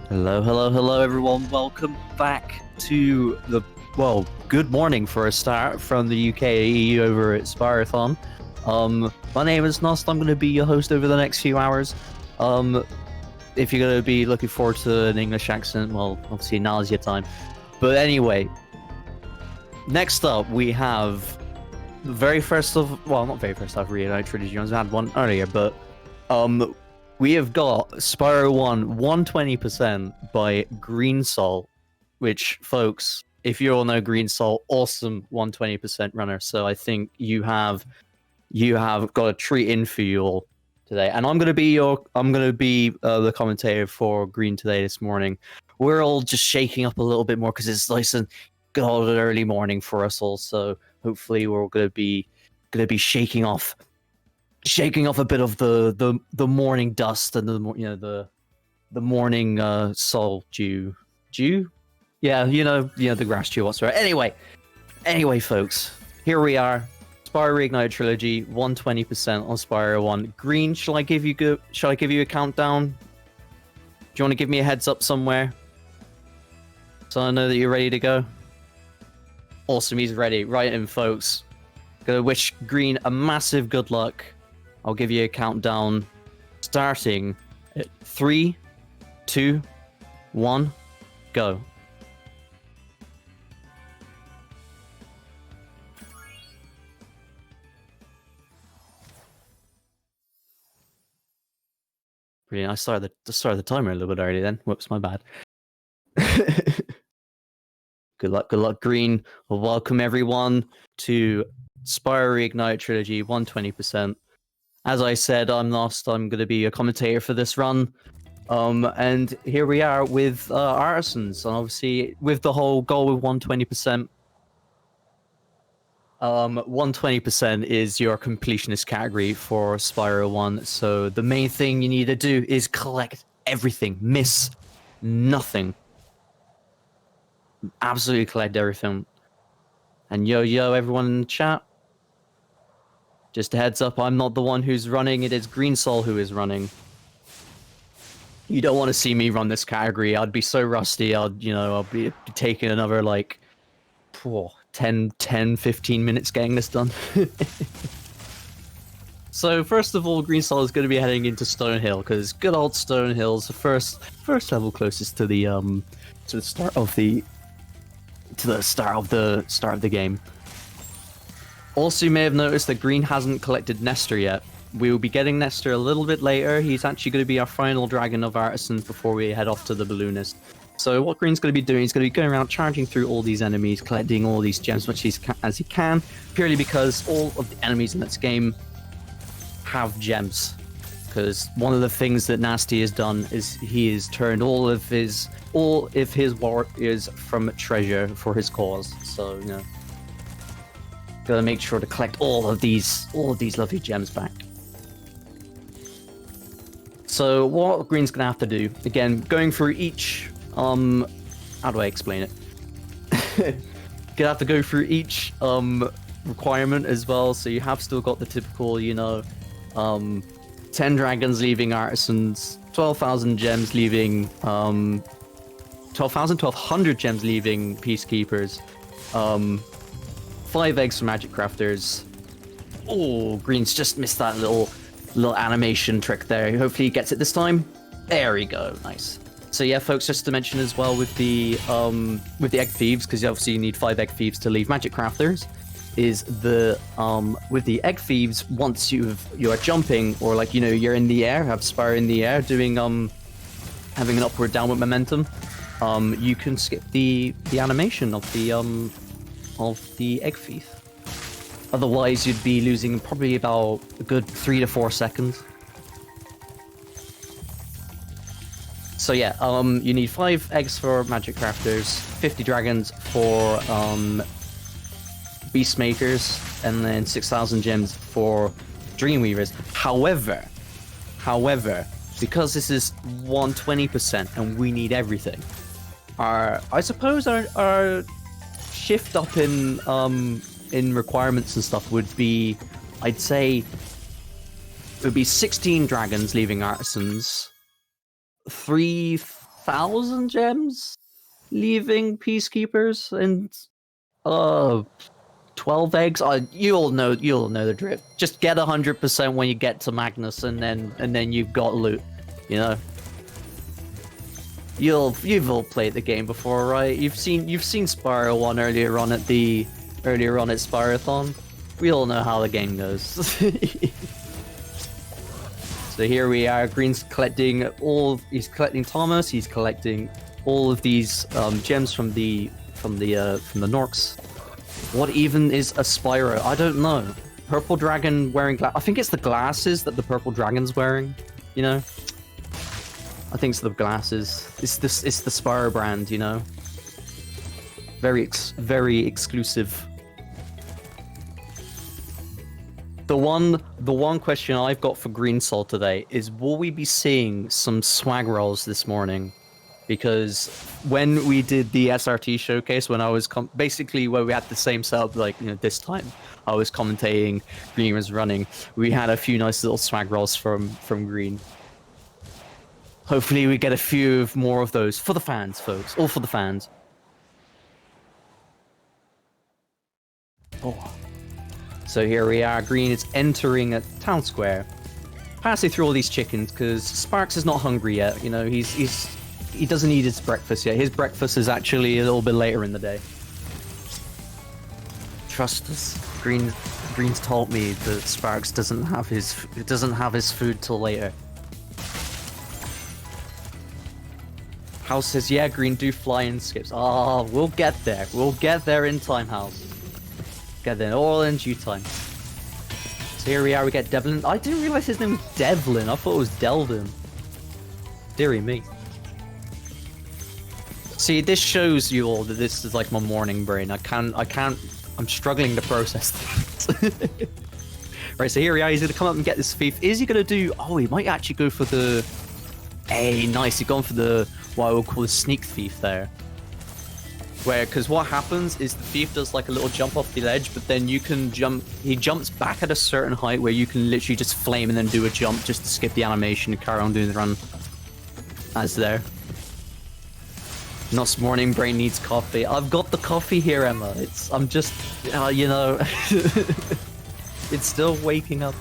Hello, hello, hello, everyone. Welcome back to the, well, good morning for a start from the UK over at Spyrothon. My name is Nost. I'm going to be your host over the next few hours. If you're going to be looking forward to an English accent, well, obviously now's your time. But anyway, next up we have the very first of, well, not very first of Reunite Trilogy. I had one earlier, but we have got Spyro 120% by GreenSoul, which, folks, if you all know GreenSoul, awesome 120% runner. So I think you have got a treat in for you all today. And I'm gonna be the commentator for Green today this morning. We're all just shaking up a little bit more because it's nice and good early morning for us all. So hopefully we're all gonna be shaking off a bit of the morning dust and the morning soul dew. Yeah, the grass dew whatsoever. Anyway, folks, here we are. Spyro Reignited Trilogy, 120% on Spyro 1. Green, shall I give you a countdown? Do you want to give me a heads up somewhere so I know that you're ready to go? Awesome, he's ready. Right in, folks. Gonna wish Green a massive good luck. I'll give you a countdown starting at 3, 2, 1, go. Brilliant. I started the timer a little bit early then. Whoops, my bad. Good luck, Green. Well, welcome everyone to Spyro Reignited Trilogy 120%. As I said, I'm Nost. I'm going to be a commentator for this run. And here we are with Artisans, and obviously with the whole goal with 120%. 120% is your completionist category for Spyro 1. So the main thing you need to do is collect everything, miss nothing. Absolutely collect everything. And yo, everyone in the chat. Just a heads up, I'm not the one who's running, it is GreenSoul who is running. You don't want to see me run this category. I'd be so rusty, I'll be taking another, 10, 15 minutes getting this done. So, first of all, GreenSoul is going to be heading into Stonehill, because good old Stonehill's the first level closest to the start of the game. Also, you may have noticed that Green hasn't collected Nestor yet. We will be getting Nestor a little bit later. He's actually going to be our final dragon of Artisans before we head off to the Balloonist. So what Green's going to be doing is going to be going around charging through all these enemies, collecting all these gems as much as he can, purely because all of the enemies in this game have gems. Because one of the things that Nasty has done is he has turned all of his warriors from treasure for his cause. So, gotta make sure to collect all of these lovely gems back. So what Green's gonna have to do, again, going through each how do I explain it? Gonna have to go through each requirement as well. So you have still got the typical, 10 dragons leaving Artisans, 12,000 gems leaving 1200 gems leaving Peacekeepers, 5 eggs for Magic Crafters. Oh, Green's just missed that little animation trick there. Hopefully he gets it this time. There we go. Nice. So yeah, folks, just to mention as well with the Egg Thieves, because obviously you need 5 Egg Thieves to leave Magic Crafters, is with the Egg Thieves, once you are jumping or you're in the air, have Spyro in the air doing having an upward downward momentum, you can skip the animation of the Egg Thief. Otherwise, you'd be losing probably about a good 3 to 4 seconds. So yeah, you need 5 eggs for Magic Crafters, 50 dragons for Beast Makers, and then 6,000 gems for Dreamweavers. However, because this is 120% and we need everything, our shift up in requirements and stuff would be, I'd say, it would be 16 dragons leaving Artisans, 1,000 gems, leaving peacekeepers and 12 eggs. You'll know the drift. Just get 100% when you get to Magnus, and then you've got loot. You know. You've all played the game before, right? You've seen Spyro earlier on at Spyrothon. We all know how the game goes. So here we are. Green's collecting he's collecting Thomas. He's collecting all of these gems from the Norks. What even is a Spyro? I don't know. Purple dragon wearing I think it's the glasses that the purple dragon's wearing. You know. I think it's the glasses. It's the Spyro brand, you know. Very exclusive. The one question I've got for GreenSoul today is: will we be seeing some swag rolls this morning? Because when we did the SRT showcase, when I was basically where we had the same setup, like this time, I was commentating, Green was running. We had a few nice little swag rolls from Green. Hopefully we get a few more of those for the fans, folks. All for the fans. Oh. So here we are. Green is entering a town square. Passing through all these chickens because Sparks is not hungry yet. You know, he doesn't eat his breakfast yet. His breakfast is actually a little bit later in the day. Trust us. Green's told me that Sparks doesn't have his food till later. House says, yeah, Green, do fly in skips. Oh, we'll get there. We'll get there in time, House. Get there all in due time. So here we are, we get Devlin. I didn't realize his name was Devlin. I thought it was Delvin. Deary me. See, this shows you all that this is like my morning brain. I'm struggling to process that. Right, so here we are. He's going to come up and get this thief. Is he going to do... Oh, he might actually go for the... Hey, nice. He's gone for the... what I would call a sneak thief there. Because what happens is the thief does like a little jump off the ledge, but then you can jump, he jumps back at a certain height where you can literally just flame and then do a jump just to skip the animation and carry on doing the run. As there. Nost morning brain needs coffee. I've got the coffee here, Emma. I'm just, you know, it's still waking up.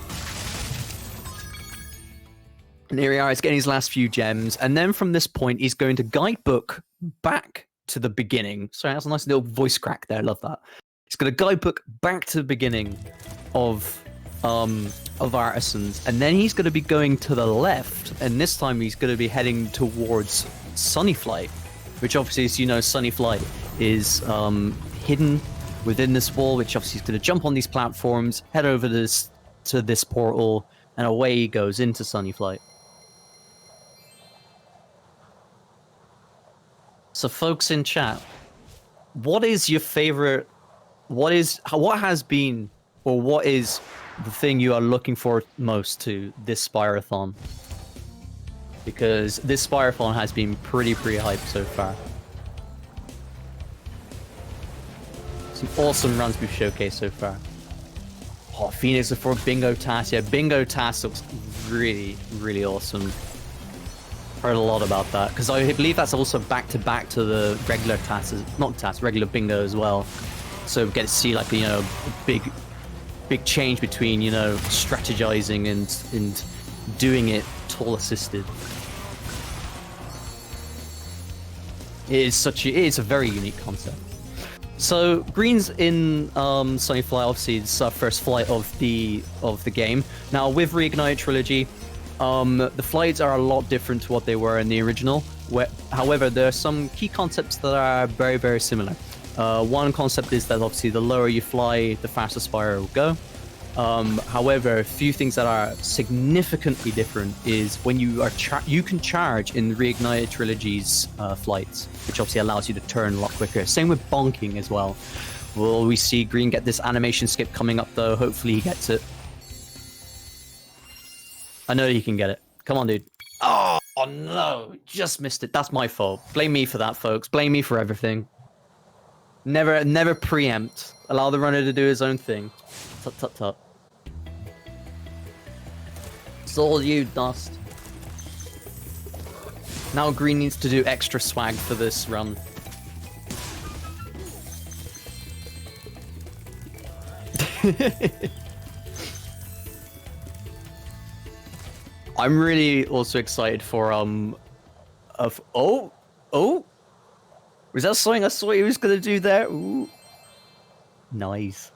And here we are, he's getting his last few gems. And then from this point, he's going to guidebook back to the beginning. Sorry, that's a nice little voice crack there. I love that. He's going to guidebook back to the beginning of Artisans. And then he's going to be going to the left. And this time he's going to be heading towards Sunnyflight. Which obviously, as you know, Sunnyflight is hidden within this wall. Which obviously he's going to jump on these platforms, head over to this portal. And away he goes into Sunnyflight. So folks in chat, what is your favorite, what has been, or what is the thing you are looking forward most to this Spyrothon? Because this Spyrothon has been pretty hyped so far. Some awesome runs we've showcased so far. Oh, Phoenix for Bingo Task. Yeah, Bingo Task looks really awesome. Heard a lot about that because I believe that's also back to the regular tasks, regular bingo as well. So we get to see like a big change between strategizing and doing it tool assisted. It's a very unique concept. So Green's in Sunnyflight. Obviously, it's our first flight of the game. Now with Reignited Trilogy. The flights are a lot different to what they were in the original. However, there are some key concepts that are very similar. One concept is that obviously the lower you fly, the faster Spyro will go. However, a few things that are significantly different is when you can charge in Reignited Trilogy's flights, which obviously allows you to turn a lot quicker. Same with bonking as well. Will we see Green get this animation skip coming up though? Hopefully he gets it. I know he can get it. Come on, dude. Oh, no. Just missed it. That's my fault. Blame me for that, folks. Blame me for everything. Never preempt. Allow the runner to do his own thing. Tut. It's all you, Nost. Now green needs to do extra swag for this run. I'm really also excited for oh, was that something I saw he was gonna do there? Ooh, nice.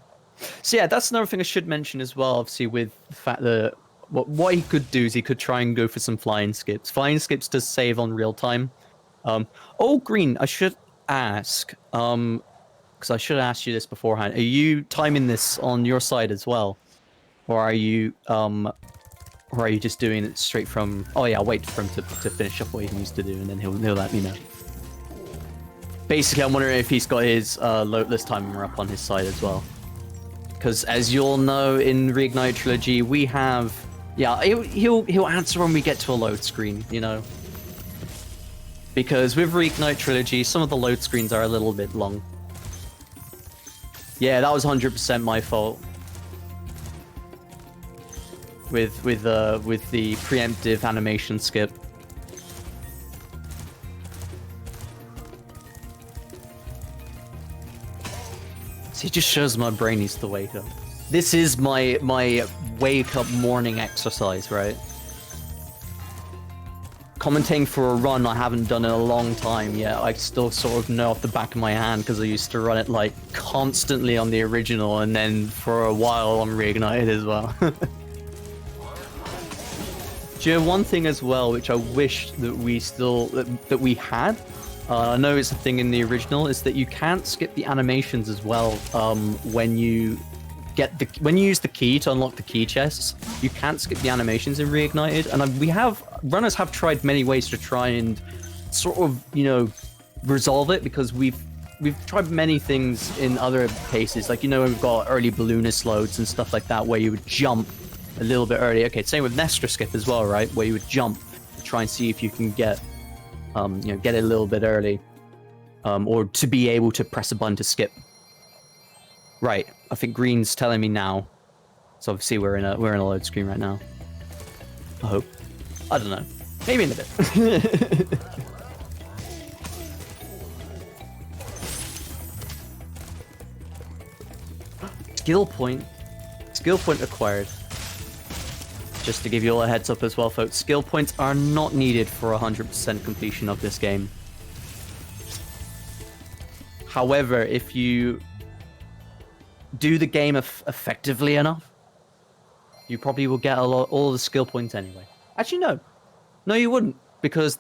So yeah, that's another thing I should mention as well. Obviously, with the fact that what he could do is he could try and go for some flying skips. Flying skips does save on real time. Oh, green, I should ask. Because I should have asked you this beforehand. Are you timing this on your side as well, or are you just doing it straight from? Oh yeah, I'll wait for him to finish up what he needs to do, and then he'll let me know. Basically, I'm wondering if he's got his loadless timer up on his side as well. Because as you all know, in Reignite Trilogy, we have he'll answer when we get to a load screen, you know. Because with Reignite Trilogy, some of the load screens are a little bit long. Yeah, that was 100% my fault. With the preemptive animation skip. See, it just shows my brain needs to wake up. This is my wake up morning exercise, right? Commentating for a run I haven't done in a long time yet. I still sort of know off the back of my hand because I used to run it like constantly on the original, and then for a while on Reignited as well. Do you know one thing as well, which I wish that we had? I know it's a thing in the original, is that you can't skip the animations as well. When you use the key to unlock the key chests, you can't skip the animations in Reignited. And runners have tried many ways to try and sort of, you know, resolve it, because we've tried many things in other cases. Like, you know, we've got early balloonist loads and stuff like that where you would jump a little bit early. Okay, same with Nestor skip as well, right? Where you would jump to try and see if you can get get it a little bit early, or to be able to press a button to skip. Right, I think green's telling me now. So obviously we're in a load screen right now. I hope. I don't know. Maybe in a bit. Skill point acquired. Just to give you all a heads up as well, folks, skill points are not needed for 100% completion of this game. However, if you do the game effectively enough, you probably will get all the skill points anyway. Actually, no, you wouldn't, because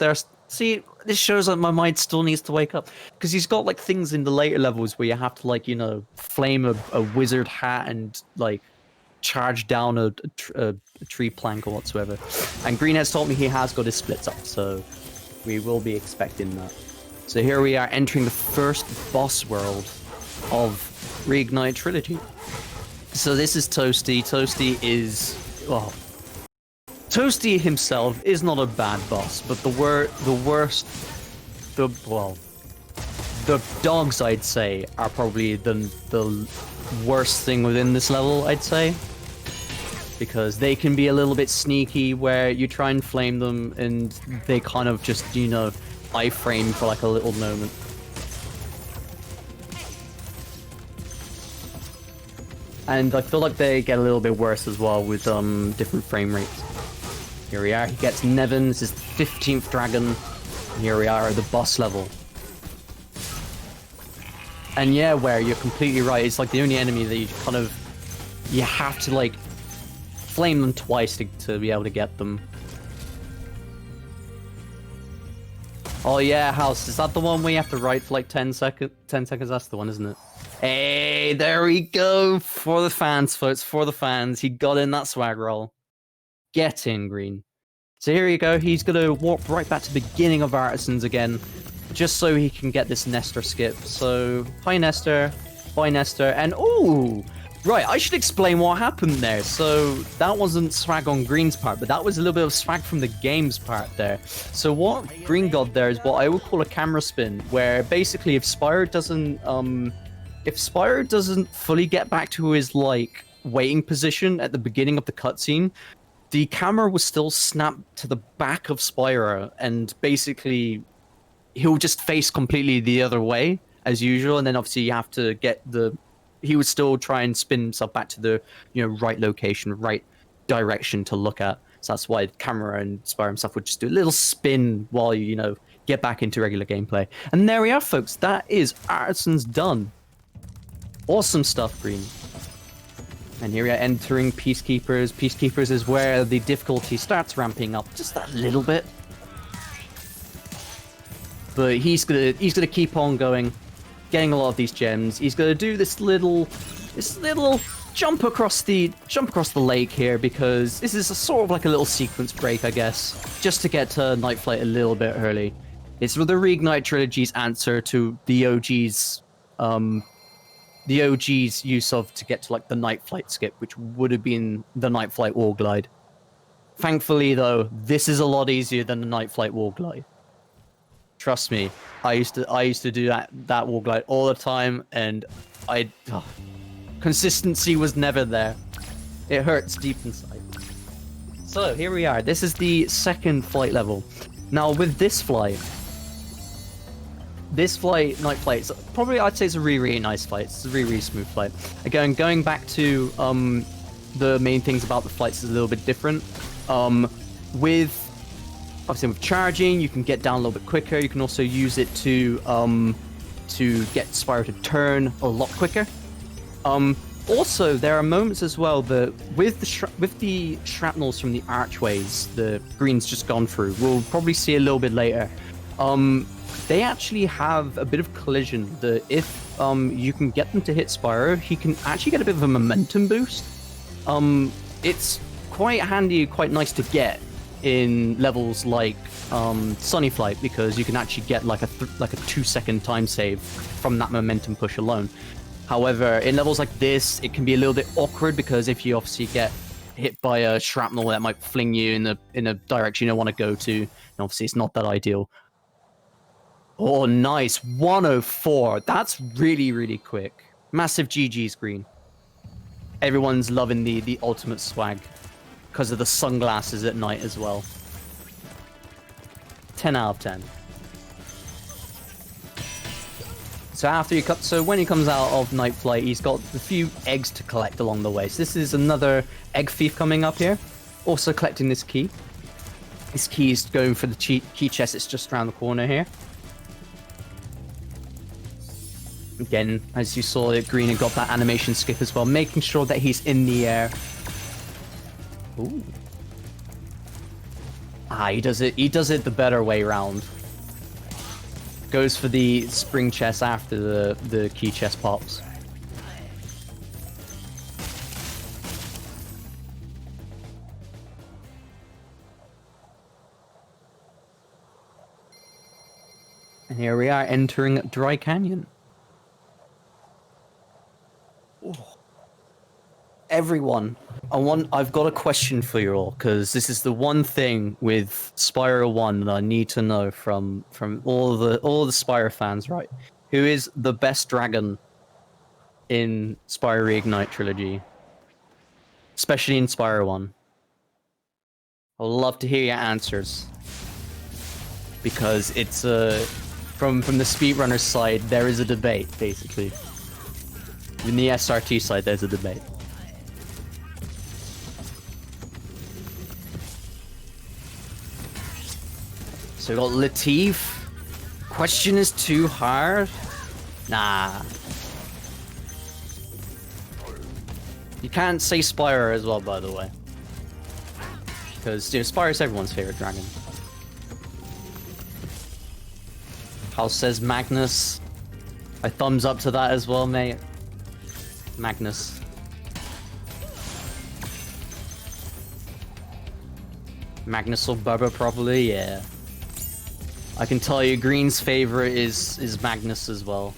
see, this shows that my mind still needs to wake up, because he's got like things in the later levels where you have to, like, you know, flame a wizard hat and like charge down a tree plank or whatsoever. And Green has told me he has got his splits up, so we will be expecting that. So here we are entering the first boss world of Reignite Trilogy. So this is Toasty. Toasty is, well, Toasty himself is not a bad boss, but the dogs, I'd say, are probably the worst thing within this level, I'd say. Because they can be a little bit sneaky, where you try and flame them and they kind of just, you know, iframe for like a little moment. And I feel like they get a little bit worse as well with different frame rates. Here we are, he gets Nevin, this is the 15th dragon. Here we are at the boss level. And yeah, where you're completely right, it's like the only enemy that you have to like flame them twice to be able to get them. Oh yeah, House, is that the one where you have to write for like 10 seconds? 10 seconds, that's the one, isn't it? Hey, there we go! For the fans, folks, for the fans. He got in that swag roll. Get in, Green. So here you go, he's gonna warp right back to the beginning of Artisans again, just so he can get this Nestor skip. So, hi Nestor, bye Nestor, and ooh! Right, I should explain what happened there. So, that wasn't swag on Green's part, but that was a little bit of swag from the game's part there. So what Green got there is what I would call a camera spin, where basically if Spyro doesn't fully get back to his, like, waiting position at the beginning of the cutscene, the camera was still snapped to the back of Spyro, and basically he'll just face completely the other way as usual, and then obviously you have to get the. He would still try and spin himself back to the right location, right direction to look at. So that's why the camera and Spyro himself would just do a little spin while you get back into regular gameplay. And there we are, folks. That is Artisans done. Awesome stuff, Green. And here we are entering Peacekeepers. Peacekeepers is where the difficulty starts ramping up just a little bit. But he's gonna keep on going, getting a lot of these gems. He's gonna do this little jump across the lake here, because this is sort of like a little sequence break, I guess, just to get to Night Flight a little bit early. It's the Reignite trilogy's answer to the OG's use of to get to like the Night Flight skip, which would have been the Night Flight wall glide. Thankfully, though, this is a lot easier than the Night Flight wall glide. Trust me, I used to do that wall glide all the time, and consistency was never there. It hurts deep inside. So here we are. This is the second flight level. Now with this flight, Night Flight, probably I'd say it's a really nice flight. It's a really smooth flight. Again, going back to the main things about the flights is a little bit different. With charging, you can get down a little bit quicker. You can also use it to get Spyro to turn a lot quicker. Also, there are moments as well that with the shrapnels from the archways the Green's just gone through, we'll probably see a little bit later. They actually have a bit of collision that if you can get them to hit Spyro, he can actually get a bit of a momentum boost. It's quite handy, quite nice to get in levels like Sunny Flight, because you can actually get like a 2-second time save from that momentum push alone. However, in levels like this, it can be a little bit awkward, because if you obviously get hit by a shrapnel, that might fling you in a direction you don't want to go to, and obviously it's not that ideal. Oh, nice. 104. That's really, really quick. Massive GG's, Green. Everyone's loving the ultimate swag because of the sunglasses at night as well. 10 out of 10. So when he comes out of Night Flight, he's got a few eggs to collect along the way. So this is another egg thief coming up here. Also collecting this key. This key is going for the key chest. It's just around the corner here. Again, as you saw, Green had got that animation skip as well, making sure that he's in the air. Ooh. He does it the better way round. Goes for the spring chest after the key chest pops. And here we are entering Dry Canyon. Everyone, I've got a question for you all, because this is the one thing with Spyro 1 that I need to know from all the Spyro fans, right? Who is the best dragon in Spyro Reignite trilogy? Especially in Spyro 1. I'd love to hear your answers. Because it's from the speedrunner's side, there is a debate, basically. In the SRT side, there's a debate. So we got Latif. Question is too hard? Nah. You can't say Spyro as well, by the way. Because Spyro's everyone's favorite dragon. House says Magnus. I thumbs up to that as well, mate. Magnus. Magnus or Bubba, probably, yeah. I can tell you Green's favorite is Magnus as well.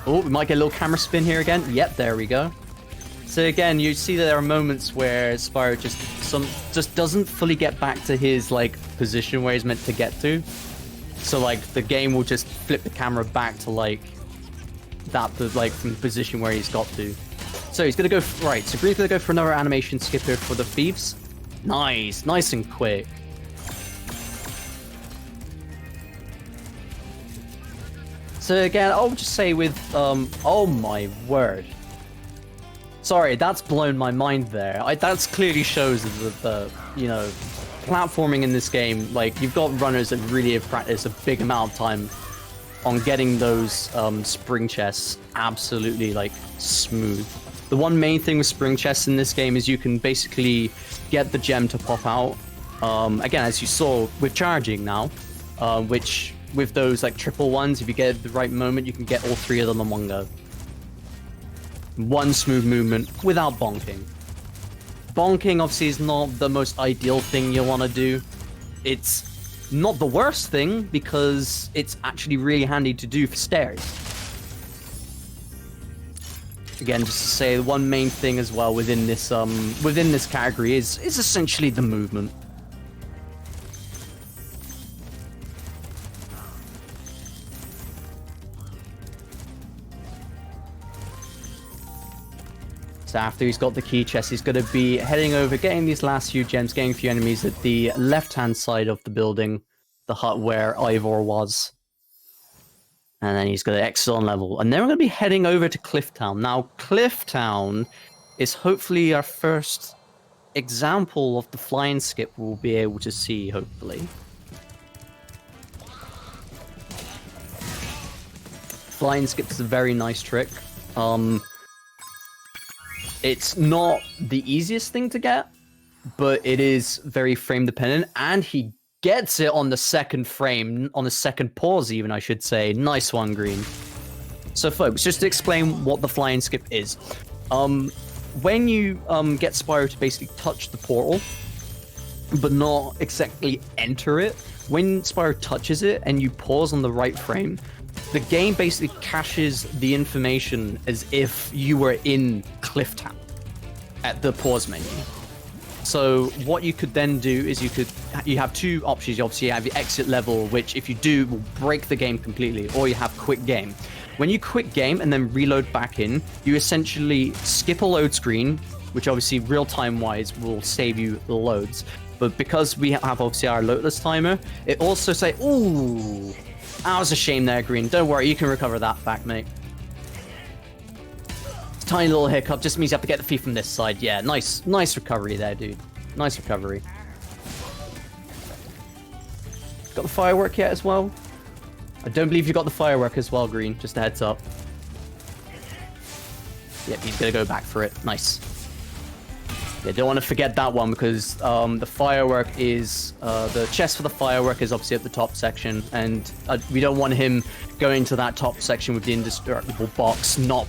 Oh, we might get a little camera spin here again. Yep, there we go. So again, you see that there are moments where Spyro just doesn't fully get back to his position where he's meant to get to. So the game will just flip the camera back to from the position where he's got to. So he's gonna go right. So Green's gonna go for another animation skipper for the thieves. Nice and quick. So again, I'll just say with oh my word. Sorry, that's blown my mind there. That's clearly shows the you know, platforming in this game. Like, you've got runners that really have practiced a big amount of time on getting those spring chests absolutely like smooth. The one main thing with spring chests in this game is you can basically get the gem to pop out. Again, as you saw with charging now, which with those like triple ones, if you get it at the right moment, you can get all 3 of them in one go. One smooth movement without bonking. Bonking obviously is not the most ideal thing you want to do. It's not the worst thing because it's actually really handy to do for stairs. Again, just to say, one main thing as well within this category is essentially the movement. So after he's got the key chest, he's going to be heading over, getting these last few gems, getting a few enemies at the left-hand side of the building, the hut where Ivor was. And then he's going to exit on level. And then we're going to be heading over to Clifftown. Now, Clifftown is hopefully our first example of the flying skip we'll be able to see, hopefully. Flying skip is a very nice trick. It's not the easiest thing to get, but it is very frame dependent, and he gets it on the second frame, on the second pause even, I should say. Nice one, Green. So folks, just to explain what the flying skip is. When you get Spyro to basically touch the portal, but not exactly enter it, when Spyro touches it and you pause on the right frame, the game basically caches the information as if you were in Clifftown at the pause menu. So what you could then do is you have 2 options. You obviously have your exit level, which if you do will break the game completely, or you have quit game. When you quit game and then reload back in, you essentially skip a load screen, which obviously real-time wise will save you the loads. But because we have obviously our loadless timer, it also say, ooh, that was a shame there, Green. Don't worry, you can recover that back, mate. Tiny little hiccup just means you have to get the thief from this side. Yeah, nice recovery there, dude. Nice recovery. Got the firework yet as well? I don't believe you got the firework as well, Green. Just a heads up. Yep, he's gonna go back for it. Nice. Yeah, don't want to forget that one because the firework is the chest for the firework is obviously at the top section, and we don't want him going to that top section with the indestructible box not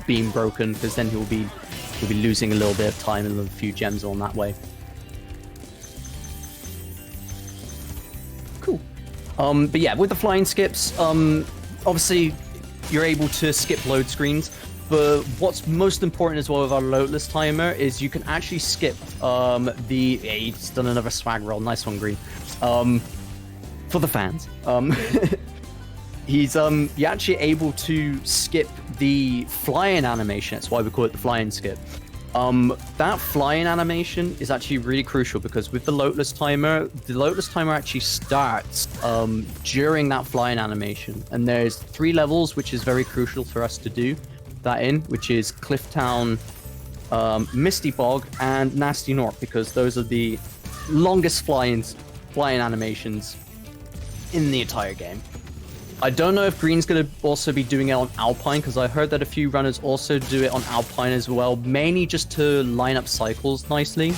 being broken, because then he'll be losing a little bit of time and a few gems on that way. Cool. But yeah, with the flying skips, obviously you're able to skip load screens. But what's most important as well with our loadless timer is you can actually skip he's done another swag roll. Nice one, Green. For the fans. You're actually able to skip the flying animation. That's why we call it the flying skip. That flying animation is actually really crucial because with the loadless timer actually starts during that flying animation. And there's 3 levels, which is very crucial for us to do that in, which is Clifftown, Misty Bog, and Nasty North, because those are the longest flying animations in the entire game. I don't know if Green's going to also be doing it on Alpine, because I heard that a few runners also do it on Alpine as well, mainly just to line up cycles nicely.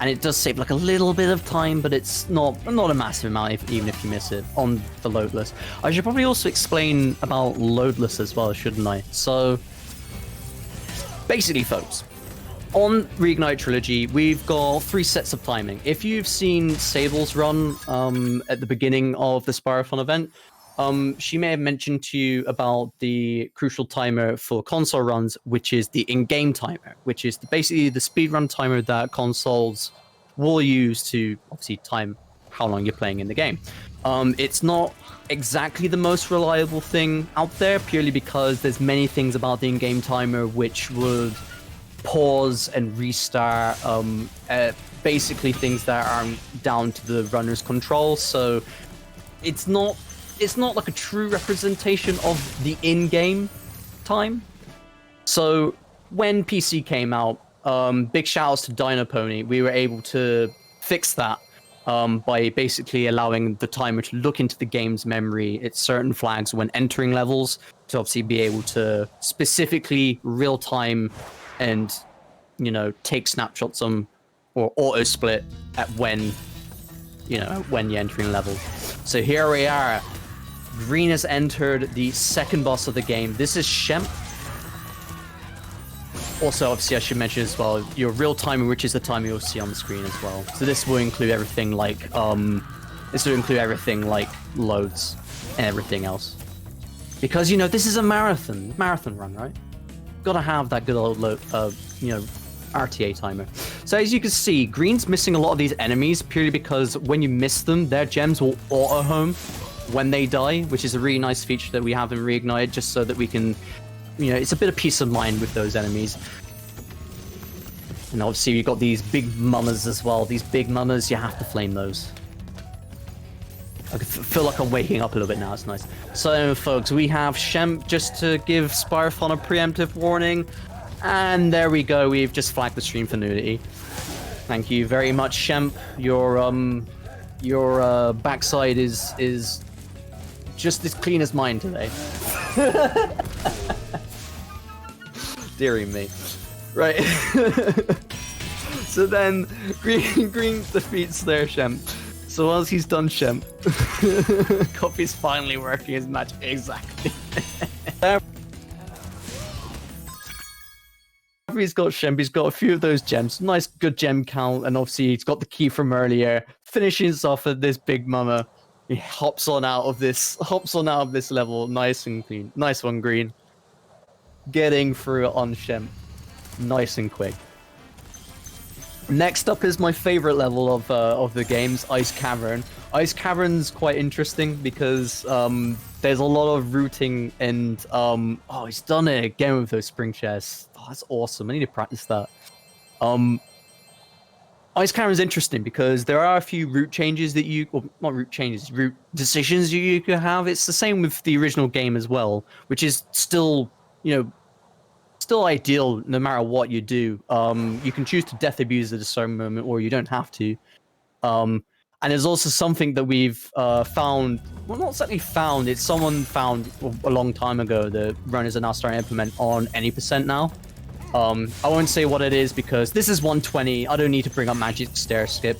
And it does save like a little bit of time, but it's not a massive amount even if you miss it on the loadless. I should probably also explain about loadless as well, shouldn't I? So basically, folks, on Reignite Trilogy, we've got 3 sets of timing. If you've seen Sable's run at the beginning of the Spyrothon event, she may have mentioned to you about the crucial timer for console runs, which is the in-game timer, which is basically the speedrun timer that consoles will use to obviously time how long you're playing in the game. It's not exactly the most reliable thing out there, purely because there's many things about the in-game timer which would pause and restart, basically things that are down to the runner's control. So it's not like a true representation of the in-game time. So when PC came out, big shout outs to Dino Pony, we were able to fix that by basically allowing the timer to look into the game's memory at certain flags when entering levels, to obviously be able to specifically real time and, you know, take snapshots on or auto split at when you're entering level. So here we are. Green has entered the second boss of the game. This is Shemp. Also, obviously, I should mention as well, your real timer, which is the time you'll see on the screen as well. So this will include everything like loads and everything else. Because, you know, this is a marathon run, right? Gotta have that good old RTA timer. So as you can see, Green's missing a lot of these enemies purely because when you miss them, their gems will auto home when they die, which is a really nice feature that we have in Reignited, just so that we can, you know, it's a bit of peace of mind with those enemies. And obviously you've got these big mamas as well. These big mamas, you have to flame those. I feel like I'm waking up a little bit now, it's nice. So folks, we have Shemp, just to give Spyrothon a preemptive warning. And there we go, we've just flagged the stream for nudity. Thank you very much, Shemp. Your backside is just as clean as mine today. Dearie me. Right. So then Green defeats their Shemp. So once he's done Shemp, Copy's finally working his magic exactly. He's got Shemp, he's got a few of those gems, nice good gem count, and obviously he's got the key from earlier, finishes off at this big mama. He hops on out of this level, nice and clean. Nice one, Green. Getting through it on Shemp, nice and quick. Next up is my favorite level of the games, Ice Cavern. Ice Cavern's quite interesting because there's a lot of routing and oh, he's done it again with those spring chests. Oh, that's awesome. I need to practice that. Ice Cavern is interesting because there are a few route changes that route decisions you can have. It's the same with the original game as well, which is still, you know, still ideal no matter what you do. You can choose to death abuse at a certain moment, or you don't have to. And there's also something that we've found, well, not exactly found, it's someone found a long time ago that runners are now starting to implement on any percent now. I won't say what it is because this is 120. I don't need to bring up Magic Stairs skip.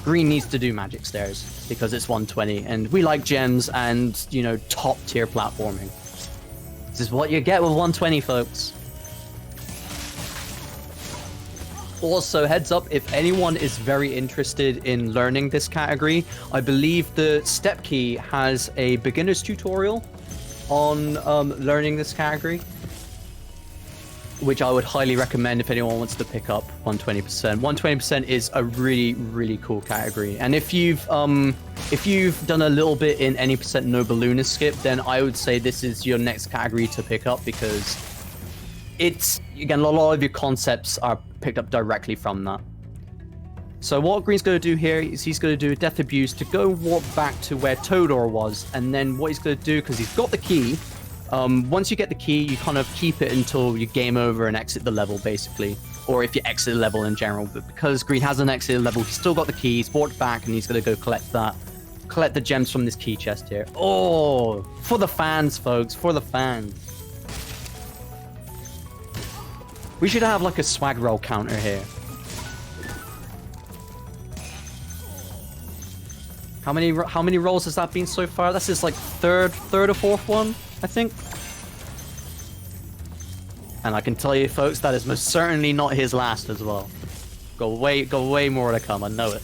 Green needs to do Magic Stairs because it's 120, and we like gems and, you know, top tier platforming. This is what you get with 120, folks. Also, heads up, if anyone is very interested in learning this category, I believe the Step Key has a beginner's tutorial on learning this category, which I would highly recommend if anyone wants to pick up 120%. 120% is a really, really cool category. And if you've done a little bit in any percent no balloonist skip, then I would say this is your next category to pick up because it's, again, a lot of your concepts are picked up directly from that. So what Green's going to do here is he's going to do a death abuse to go walk back to where Todor was, and then what he's going to do, because he's got the key, once you get the key, you kind of keep it until you game over and exit the level, basically. Or if you exit the level in general. But because Green hasn't exited the level, he's still got the key, he's walked back, and he's going to go collect the gems from this key chest here. Oh, for the fans, folks, for the fans. We should have like a swag roll counter here. How many rolls has that been so far? That's his like third or fourth one, I think. And I can tell you, folks, that is most certainly not his last as well. Got way more to come, I know it.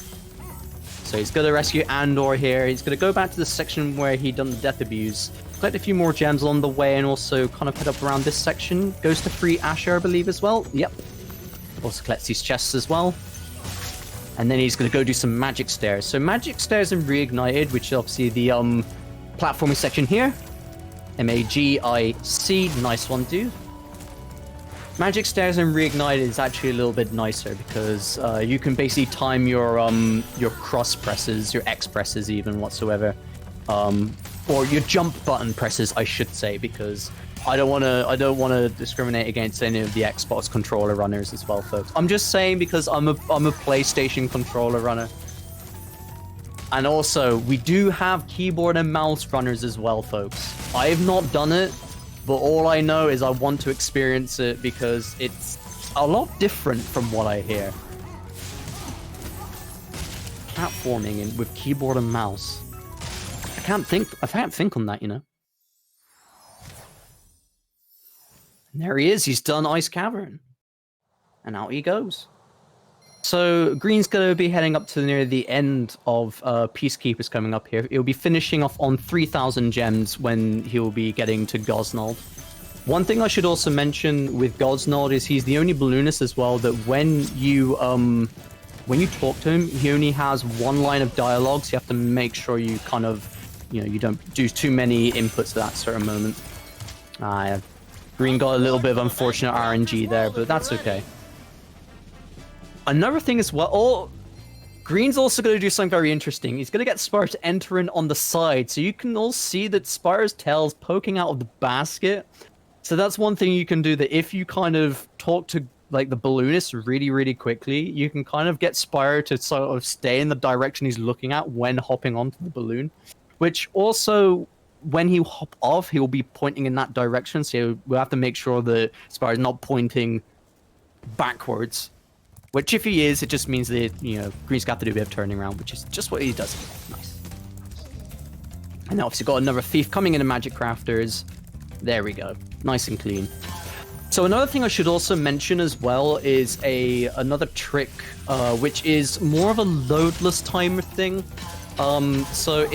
So he's gonna rescue Andor here. He's gonna go back to the section where he done the death abuse, collect a few more gems along the way, and also kind of head up around this section. Goes to free Asher, I believe, as well. Yep. Also collects these chests as well. and then he's going to go do some magic stairs. So magic stairs and reignited, which is obviously the platforming section here. MAGIC, nice one, dude. Magic stairs and reignited is actually a little bit nicer because you can basically time your cross presses, your X presses even whatsoever, or your jump button presses, I should say, because I don't want to discriminate against any of the Xbox controller runners as well, folks. I'm just saying because I'm a PlayStation controller runner. And also, we do have keyboard and mouse runners as well, folks. I have not done it, but all I know is I want to experience it because it's a lot different from what I hear. Platforming with keyboard and mouse. I can't think on that, you know. And there he is. He's done Ice Cavern. And out he goes. So Green's going to be heading up to near the end of Peacekeepers coming up here. He'll be finishing off on 3,000 gems when he'll be getting to Gosnold. One thing I should also mention with Gosnold is he's the only balloonist as well that when you talk to him, he only has one line of dialogue, so you have to make sure you kind of, you know, you don't do too many inputs at that certain moment. Green got a little bit of unfortunate RNG there, but that's okay. Another thing as well, Green's also going to do something very interesting. He's going to get Spyro to enter in on the side, so you can all see that Spyro's tail's poking out of the basket. So that's one thing you can do, that if you kind of talk to like the balloonist really, really quickly, you can kind of get Spyro to sort of stay in the direction he's looking at when hopping onto the balloon. Which also, when he hop off, he'll be pointing in that direction, so we'll have to make sure that Spyro's not pointing backwards. Which, if he is, it just means that, you know, Green's got to do a bit of turning around, which is just what he does. Nice. And now obviously got another thief coming into Magic Crafters. There we go. Nice and clean. So another thing I should also mention as well is another trick, which is more of a loadless timer thing. So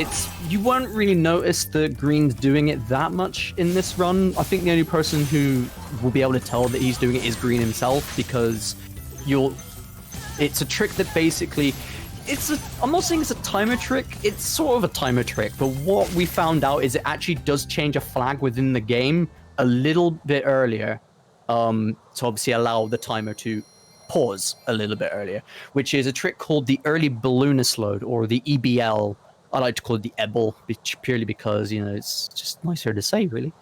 you won't really notice that Green's doing it that much in this run. I think the only person who will be able to tell that he's doing it is Green himself, because it's a trick that basically, I'm not saying it's a timer trick, it's sort of a timer trick, but what we found out is it actually does change a flag within the game a little bit earlier, to obviously allow the timer to pause a little bit earlier, which is a trick called the early balloonist load, or the EBL. I like to call it the EBL, purely because, you know, it's just nicer to say, really.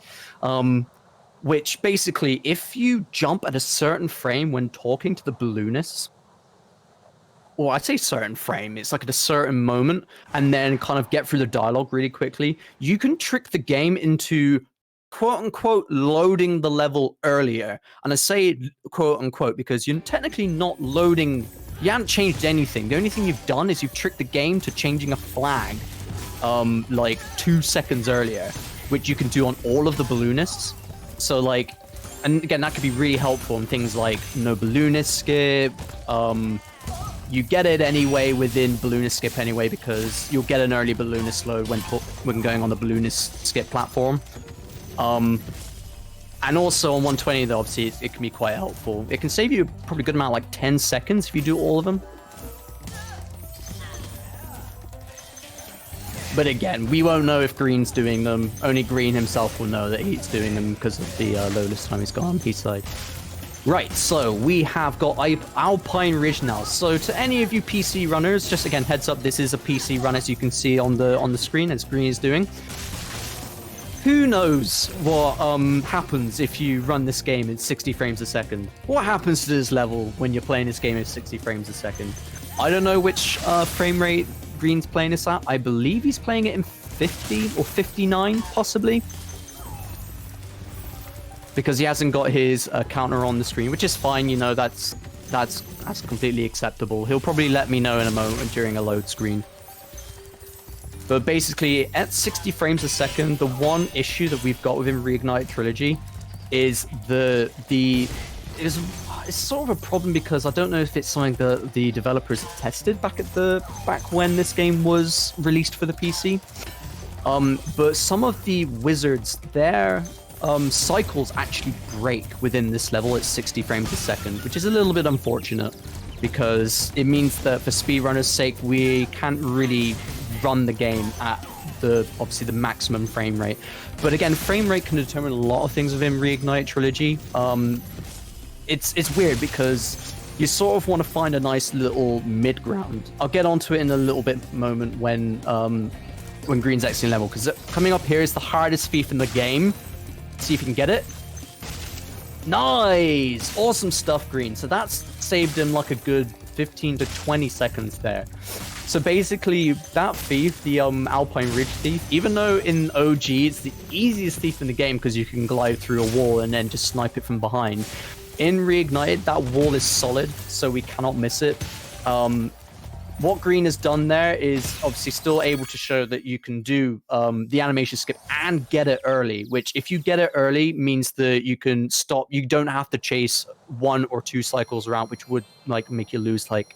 Which basically, if you jump at a certain frame when talking to the balloonists, or I'd say certain frame, it's like at a certain moment, and then kind of get through the dialogue really quickly, you can trick the game into quote-unquote loading the level earlier. And I say quote-unquote because you're technically not loading, you haven't changed anything. The only thing you've done is you've tricked the game to changing a flag like 2 seconds earlier, which you can do on all of the balloonists. So like, and again, that could be really helpful in things like no balloonist skip. You get it anyway within balloonist skip anyway, because you'll get an early balloonist load when going on the balloonist skip platform. And also on 120 though, obviously it can be quite helpful. It can save you probably a good amount, like 10 seconds if you do all of them. But again, we won't know if Green's doing them. Only Green himself will know that he's doing them because of the loadless time he's got on his side. Right, so we have got Alpine Ridge now. So to any of you PC runners, just again, heads up, this is a PC run, as you can see on the screen, as Green is doing. Who knows what happens if you run this game at 60 frames a second? What happens to this level when you're playing this game at 60 frames a second? I don't know which frame rate Green's playing this at. I believe he's playing it in 50 or 59, possibly. Because he hasn't got his counter on the screen, which is fine, you know, that's completely acceptable. He'll probably let me know in a moment during a load screen. But basically, at 60 frames a second, the one issue that we've got within Reignite Trilogy is it's sort of a problem, because I don't know if it's something that the developers tested back when this game was released for the PC. But some of the wizards, their cycles actually break within this level at 60 frames a second, which is a little bit unfortunate. because it means that for speedrunners' sake, we can't really run the game at obviously the maximum frame rate. But again, frame rate can determine a lot of things within Reignite Trilogy. It's weird because you sort of want to find a nice little mid ground. I'll get onto it in a little bit moment when Green's exiting level, because coming up here is the hardest thief in the game. See if you can get it. Nice! Awesome stuff, Green. So that's saved him like a good 15 to 20 seconds there. So basically, that thief, the Alpine Ridge thief, even though in OG it's the easiest thief in the game because you can glide through a wall and then just snipe it from behind, in Reignited, that wall is solid, so we cannot miss it. What Green has done there is obviously still able to show that you can do the animation skip and get it early, which if you get it early means that you can stop. You don't have to chase 1 or 2 cycles around, which would like make you lose like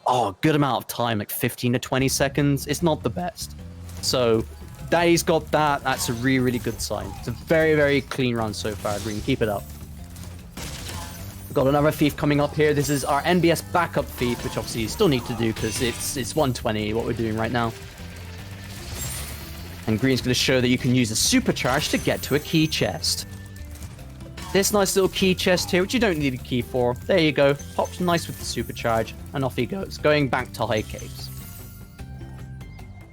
a good amount of time, like 15 to 20 seconds. It's not the best. So that he's got that, that's a really, really good sign. It's a very, very clean run so far, Green. Keep it up. Got another thief coming up here. This is our NBS backup thief, which obviously you still need to do because it's 120 what we're doing right now. And Green's going to show that you can use a supercharge to get to a key chest. This nice little key chest here, which you don't need a key for. There you go. Pops nice with the supercharge, and off he goes, going back to high caves.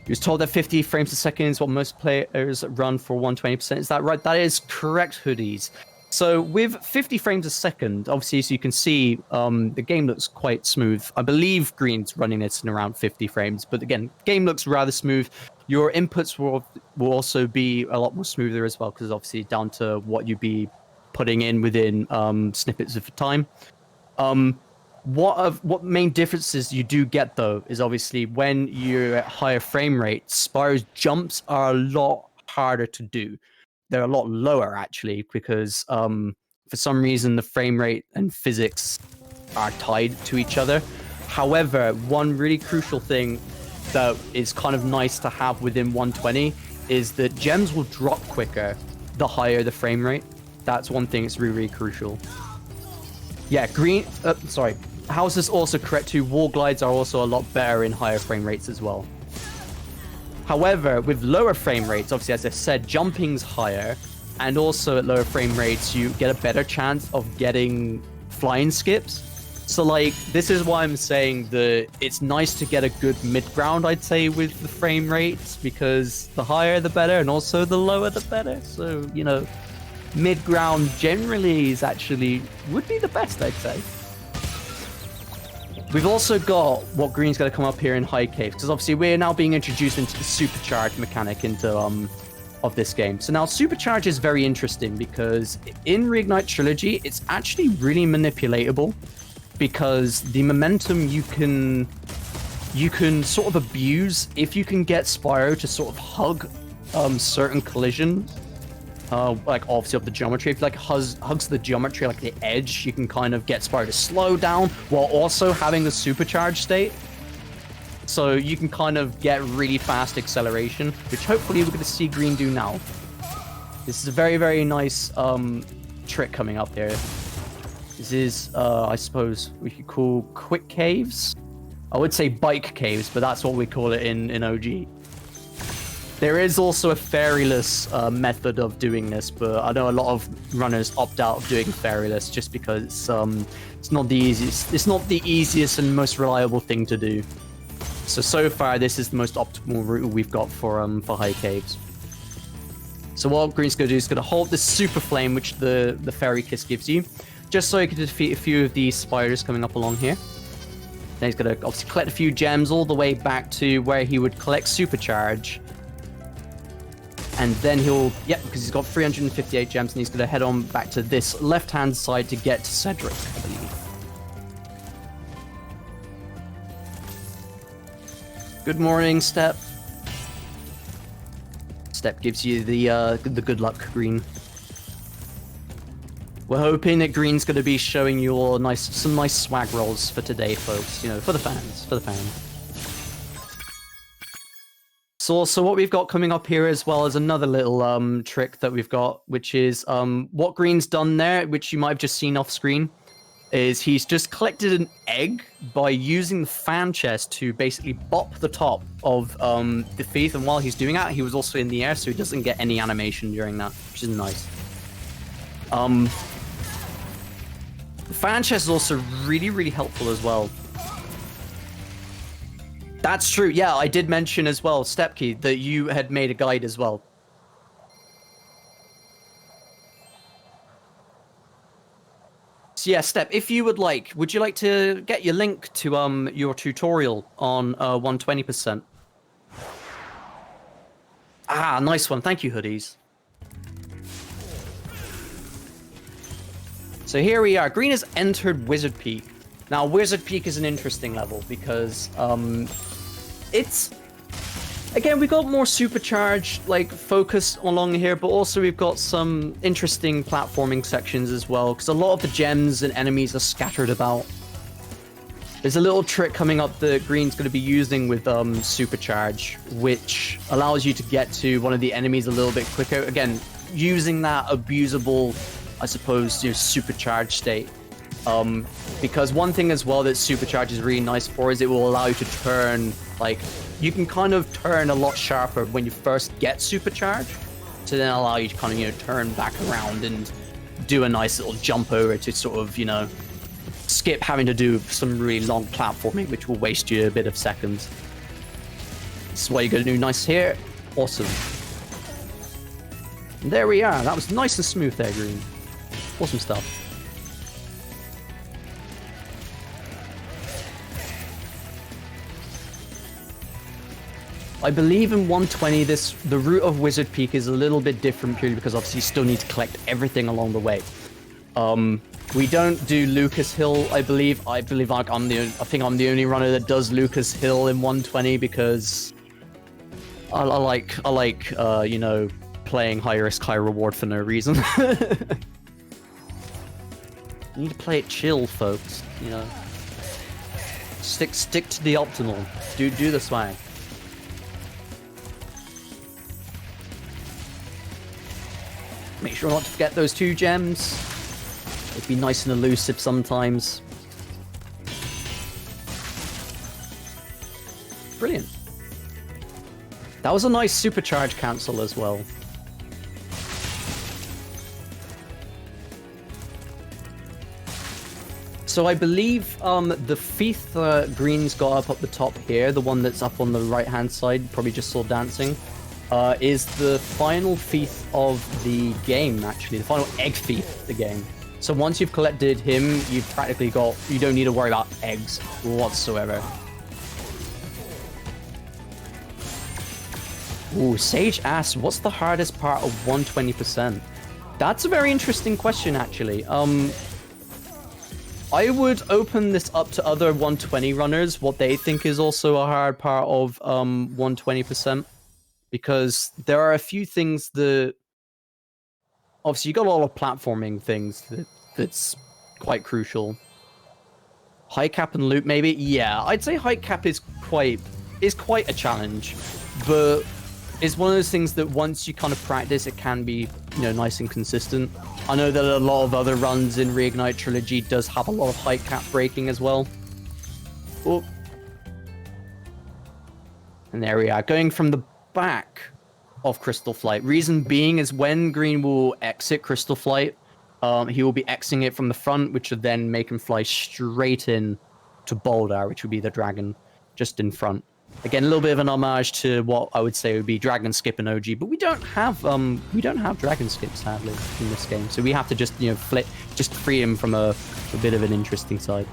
He was told that 50 frames a second is what most players run for 120%. Is that right? That is correct, Hoodies. So with 50 frames a second, obviously, as you can see, the game looks quite smooth. I believe Green's running this in around 50 frames, but again, game looks rather smooth. Your inputs will also be a lot more smoother as well, because obviously down to what you'd be putting in within snippets of time. What main differences you do get though is obviously when you're at higher frame rates, Spyro's jumps are a lot harder to do. They're a lot lower actually, because for some reason the frame rate and physics are tied to each other. However, one really crucial thing that is kind of nice to have within 120 is that gems will drop quicker the higher the frame rate. That's one thing that's really, really crucial. Yeah, House is also correct too. Wall glides are also a lot better in higher frame rates as well. However, with lower frame rates, obviously, as I said, jumping's higher, and also at lower frame rates, you get a better chance of getting flying skips. So, like, this is why I'm saying that it's nice to get a good mid-ground, I'd say, with the frame rates, because the higher the better, and also the lower the better. So, you know, mid-ground generally would be the best, I'd say. We've also got what Green's going to come up here in high caves, because obviously we're now being introduced into the supercharge mechanic of this game. So now supercharge is very interesting because in Reignite Trilogy, it's actually really manipulatable, because the momentum you can sort of abuse if you can get Spyro to sort of hug certain collisions. Like obviously of the geometry, if like hugs the geometry, like the edge, you can kind of get Spyro to slow down while also having the supercharged state. So you can kind of get really fast acceleration, which hopefully we're going to see Green do now. This is a very, very nice trick coming up here. This is, I suppose we could call quick caves. I would say bike caves, but that's what we call it in OG. There is also a fairyless method of doing this, but I know a lot of runners opt out of doing fairyless just because it's not the easiest. It's not the easiest and most reliable thing to do. So far, this is the most optimal route we've got for high caves. So what Green's going to do is going to hold this super flame, which the fairy kiss gives you, just so he can defeat a few of these spiders coming up along here. Then he's going to obviously collect a few gems all the way back to where he would collect supercharge. And then because he's got 358 gems, and he's going to head on back to this left-hand side to get to Cedric, I believe. Good morning, Step. Step gives you the good luck, Green. We're hoping that Green's going to be showing you all some nice swag rolls for today, folks. You know, for the fans. So what we've got coming up here as well is another little trick that we've got, which is what Green's done there, which you might have just seen off screen, is he's just collected an egg by using the fan chest to basically bop the top of the thief, and while he's doing that, he was also in the air, so he doesn't get any animation during that, which is nice. The fan chest is also really, really helpful as well. That's true. Yeah, I did mention as well, Stepkey, that you had made a guide as well. So yeah, Step, if you would you like to get your link to your tutorial on 120%? Ah, nice one. Thank you, Hoodies. So here we are. Green has entered Wizard Peak. Now, Wizard Peak is an interesting level because it's... Again, we got more supercharged, focus along here, but also we've got some interesting platforming sections as well, because a lot of the gems and enemies are scattered about. There's a little trick coming up that Green's going to be using with supercharge, which allows you to get to one of the enemies a little bit quicker. Again, using that abusable, I suppose, supercharged state. Because one thing as well that supercharge is really nice for is it will allow you to turn, you can kind of turn a lot sharper when you first get supercharged, to then allow you to kind of, turn back around and do a nice little jump over to sort of, skip having to do some really long platforming, which will waste you a bit of seconds. This is what you're going to do nice here. Awesome. And there we are. That was nice and smooth there, Green. Awesome stuff. I believe in 120, the route of Wizard Peak is a little bit different purely because obviously you still need to collect everything along the way. We don't do Lucas Hill, I believe. I think I'm the only runner that does Lucas Hill in 120 because I like playing high risk, high reward for no reason. You need to play it chill, folks. Stick to the optimal. Do the swag. Make sure not to forget those 2 gems. It'd be nice and elusive sometimes. Brilliant. That was a nice supercharge cancel as well. So I believe the thief Green's got up the top here, the one that's up on the right-hand side, probably just saw dancing. Is the final thief of the game, actually. The final egg thief of the game. So once you've collected him, you've practically you don't need to worry about eggs whatsoever. Ooh, Sage asks, what's the hardest part of 120%? That's a very interesting question, actually. I would open this up to other 120 runners, what they think is also a hard part of 120%. Because there are a few things that... Obviously, you got a lot of platforming things that's quite crucial. High cap and loop, maybe? Yeah, I'd say high cap is quite a challenge. But it's one of those things that once you kind of practice, it can be, nice and consistent. I know that a lot of other runs in Reignite Trilogy does have a lot of high cap breaking as well. Oh. And there we are, going from the back of Crystal Flight. Reason being is when Green will exit Crystal Flight, he will be exiting it from the front, which would then make him fly straight in to Boulder, which would be the dragon just in front. Again, a little bit of an homage to what I would say would be Dragon Skip and OG, but we don't have Dragon Skip sadly in this game, so we have to just free him from a bit of an interesting side.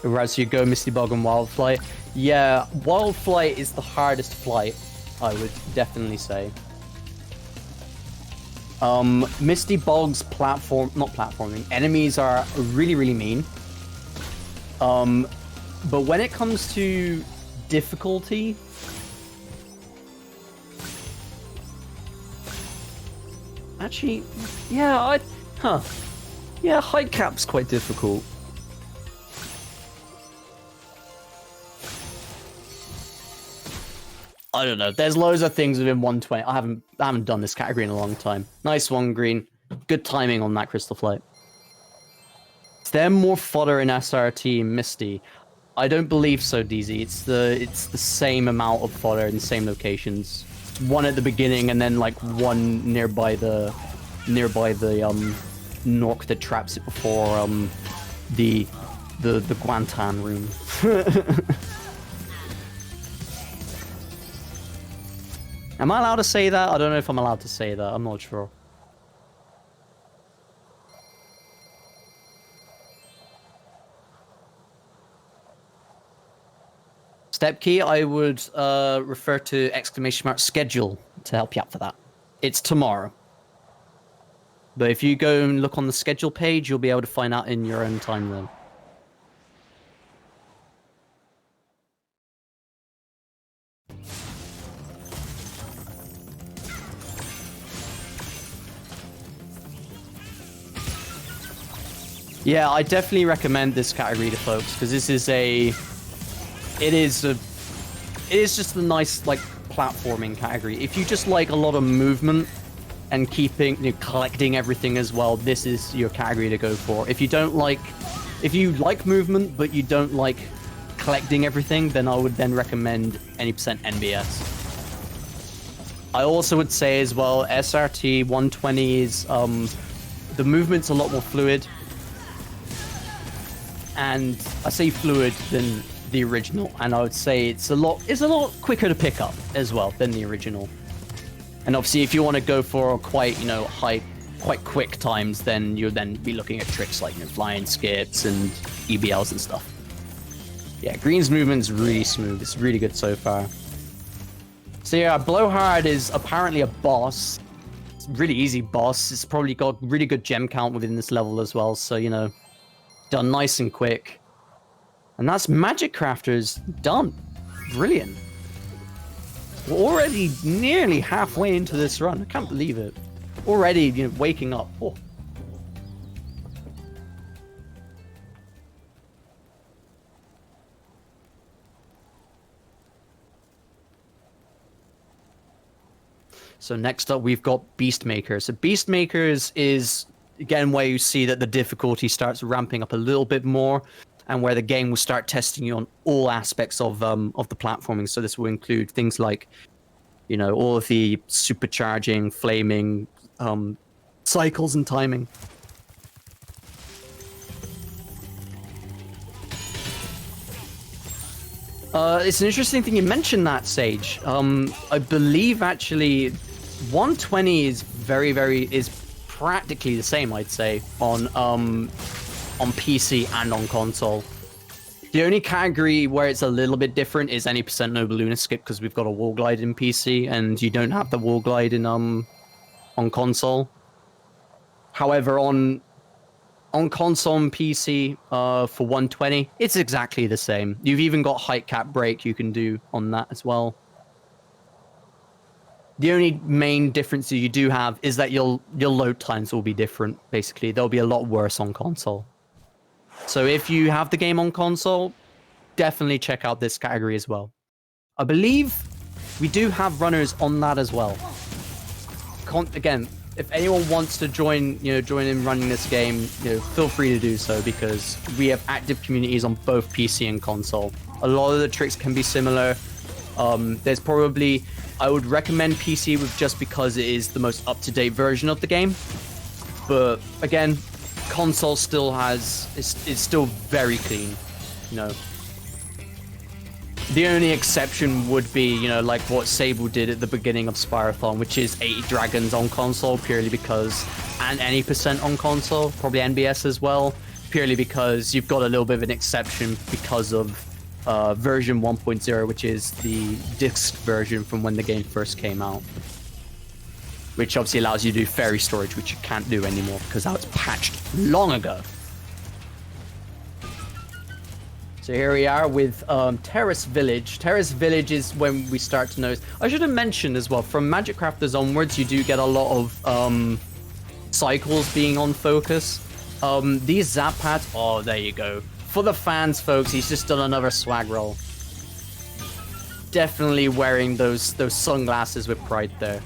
Whereas you go Misty Bog and Wild Flight. Yeah, Wild Flight is the hardest flight, I would definitely say. Misty Bog's enemies are really, really mean. But when it comes to difficulty, actually, yeah, high cap's quite difficult. I don't know. There's loads of things within 120. I haven't done this category in a long time. Nice one, Green. Good timing on that Crystal Flight. Is there more fodder in SRT and Misty? I don't believe so, DZ. It's the same amount of fodder in the same locations. One at the beginning and then like one nearby the Nork that traps it before the Guantan room. Am I allowed to say that? I don't know if I'm allowed to say that. I'm not sure. Step key, I would refer to !mark schedule to help you out for that. It's tomorrow. But if you go and look on the schedule page, you'll be able to find out in your own time then. Yeah, I definitely recommend this category to folks because this is it is just a nice like platforming category. If you just like a lot of movement and collecting everything as well, this is your category to go for. If you like movement but you don't like collecting everything, then I would then recommend any percent NBS. I also would say as well, SRT 120 is the movement's a lot more fluid. And I say fluid than the original, and I would say it's a lot quicker to pick up as well than the original. And obviously, if you want to go for quite quite quick times, then you'll then be looking at tricks like flying skips and EBLs and stuff. Yeah, Green's movement's really smooth. It's really good so far. So yeah, Blowhard is apparently a boss. It's a really easy boss. It's probably got really good gem count within this level as well. So done nice and quick. And that's Magic Crafters done. Brilliant. We're already nearly halfway into this run. I can't believe it. Already, waking up. Oh. So next up, we've got Beastmakers. So Beastmakers is again where you see that the difficulty starts ramping up a little bit more, and where the game will start testing you on all aspects of the platforming. So this will include things like, all of the supercharging, flaming, cycles and timing. It's an interesting thing you mentioned that, Sage. I believe actually 120 is is practically the same, I'd say, on PC and on console. The only category where it's a little bit different is any percent Noble Luna skip, because we've got a wall glide in PC and you don't have the wall glide in on console. However, on console and PC for 120, it's exactly the same. You've even got height cap break you can do on that as well. The only main difference that you do have is that your load times will be different, basically. They'll be a lot worse on console. So if you have the game on console, definitely check out this category as well. I believe we do have runners on that as well. Again, if anyone wants to join in running this game, feel free to do so, because we have active communities on both PC and console. A lot of the tricks can be similar. There's probably, I would recommend PC just because it is the most up-to-date version of the game. But again, console still is still very clean, The only exception would be, like what Sable did at the beginning of Spyrothon, which is 80 dragons on console, purely because, and any percent on console, probably NBS as well, purely because you've got a little bit of an exception because of version 1.0, which is the disc version from when the game first came out, which obviously allows you to do fairy storage, which you can't do anymore because that was patched long ago. So here we are with Terrace Village. Terrace Village is when we start to notice. I should have mentioned as well, from Magic Crafters onwards, you do get a lot of cycles being on focus. These zap pads, oh, there you go. For the fans, folks, he's just done another swag roll. definitely wearing those sunglasses with pride there.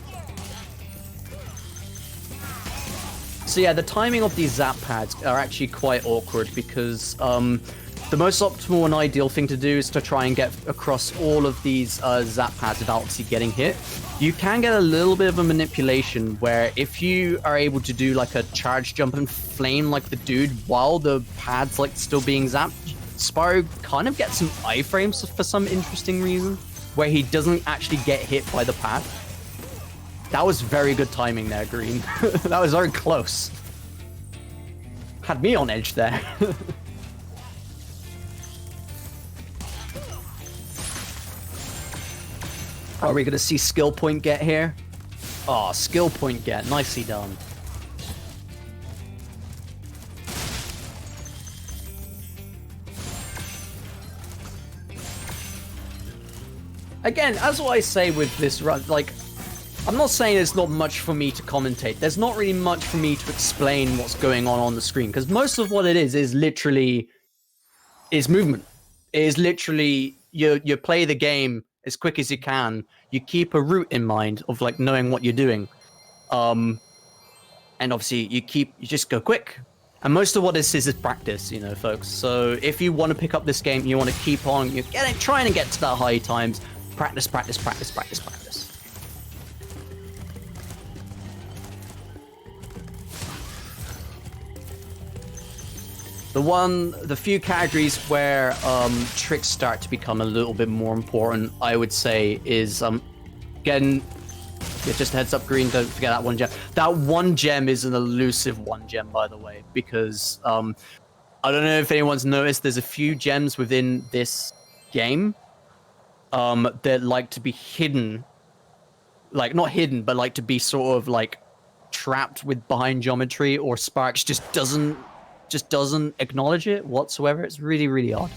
So yeah, the timing of these zap pads are actually quite awkward because the most optimal and ideal thing to do is to try and get across all of these zap pads without obviously getting hit. You can get a little bit of a manipulation where if you are able to do like a charge jump and flame like the dude while the pad's like still being zapped, Spyro kind of gets some iframes for some interesting reason where he doesn't actually get hit by the pad. That was very good timing there, Green. That was very close. Had me on edge there. Are we going to see skill point get here? Oh, skill point get. Nicely done. Again, as what I say with this run, like, I'm not saying there's not much for me to commentate. There's not really much for me to explain what's going on the screen, because most of what it is literally movement. It is literally you play the game as quick as you can. You keep a route in mind of like knowing what you're doing, and obviously you just go quick. And most of what this is practice, you know, folks. So if you want to pick up this game, you want to keep on, trying to get to that high times. Practice, practice, practice, practice, practice. The few categories where tricks start to become a little bit more important, I would say, is again, just a heads up, Green, don't forget that one gem. That one gem is an elusive one gem, by the way, because I don't know if anyone's noticed, there's a few gems within this game that like to be hidden, like not hidden, but like to be sort of like trapped with behind geometry, or Sparks just doesn't acknowledge it whatsoever. It's really, really odd.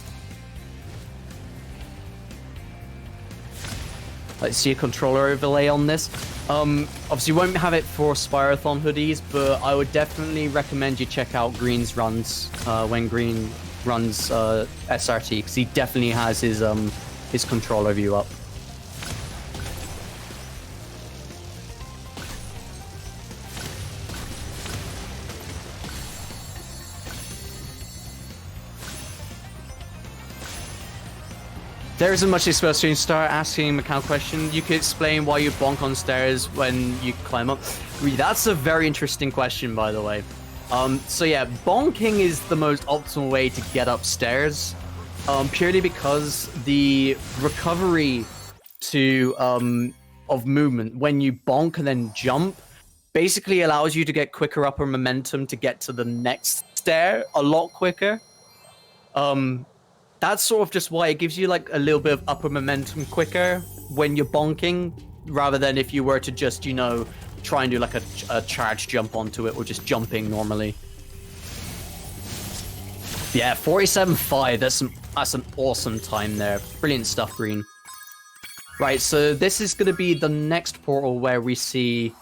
Let's see a controller overlay on this. Obviously you won't have it for Spyrothon hoodies, but I would definitely recommend you check out Green's runs when Green runs SRT, because he definitely has his controller view up. There isn't much supposed to start asking a mechanical question. You could explain why you bonk on stairs when you climb up. That's a very interesting question, by the way. So yeah, bonking is the most optimal way to get upstairs, purely because the recovery of movement when you bonk and then jump basically allows you to get quicker upper momentum to get to the next stair a lot quicker. That's sort of just why it gives you like a little bit of upper momentum quicker when you're bonking, rather than if you were to just, you know, try and do like a charge jump onto it, or just jumping normally. Yeah, 47.5, that's an awesome time there. Brilliant stuff, Green. Right, so this is going to be the next portal where we see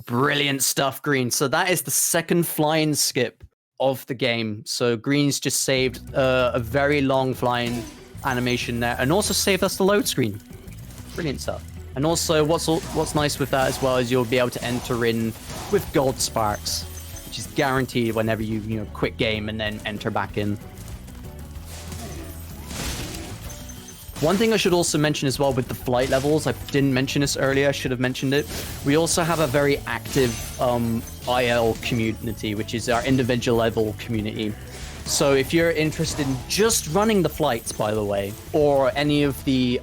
brilliant stuff, Green. So that is the second flying skip of the game. So Green's just saved a very long flying animation there, and also saved us the load screen. Brilliant stuff. And also what's nice with that as well is you'll be able to enter in with gold sparks, which is guaranteed whenever you quit game and then enter back in. One thing I should also mention as well with the flight levels, I didn't mention this earlier, I should have mentioned it. We also have a very active IL community, which is our individual level community. So if you're interested in just running the flights, by the way, or any of the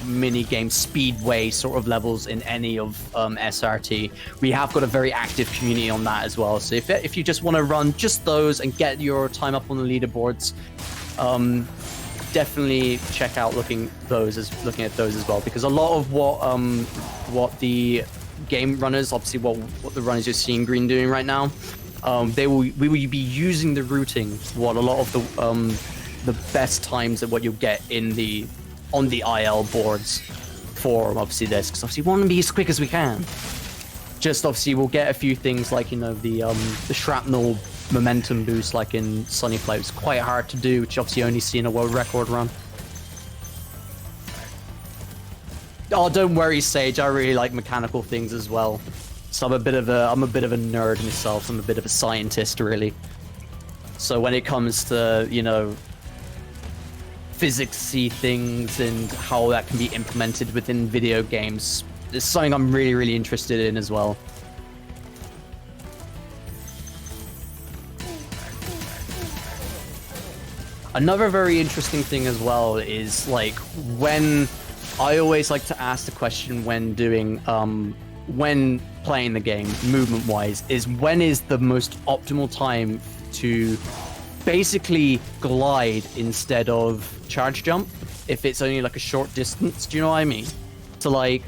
mini game speedway sort of levels in any of SRT, we have got a very active community on that as well. So if you just want to run just those and get your time up on the leaderboards, definitely check out looking at those as well, because a lot of what the game runners, obviously what the runners you're seeing Green doing right now, we will be using the routing, what a lot of the best times that what you'll get on the IL boards for obviously this, because obviously we want to be as quick as we can. Just obviously we'll get a few things like the shrapnel momentum boost, like in Sunny Flight. It's quite hard to do, which obviously you only see in a world record run. Oh, don't worry, Sage. I really like mechanical things as well. So I'm a bit of a nerd myself. I'm a bit of a scientist, really. So when it comes to, you know, physicsy things and how that can be implemented within video games, it's something I'm really, really interested in as well. Another very interesting thing as well is, like, when I always like to ask the question when doing, when playing the game, movement-wise, is when is the most optimal time to basically glide instead of charge jump if it's only like a short distance? Do you know what I mean? So, like,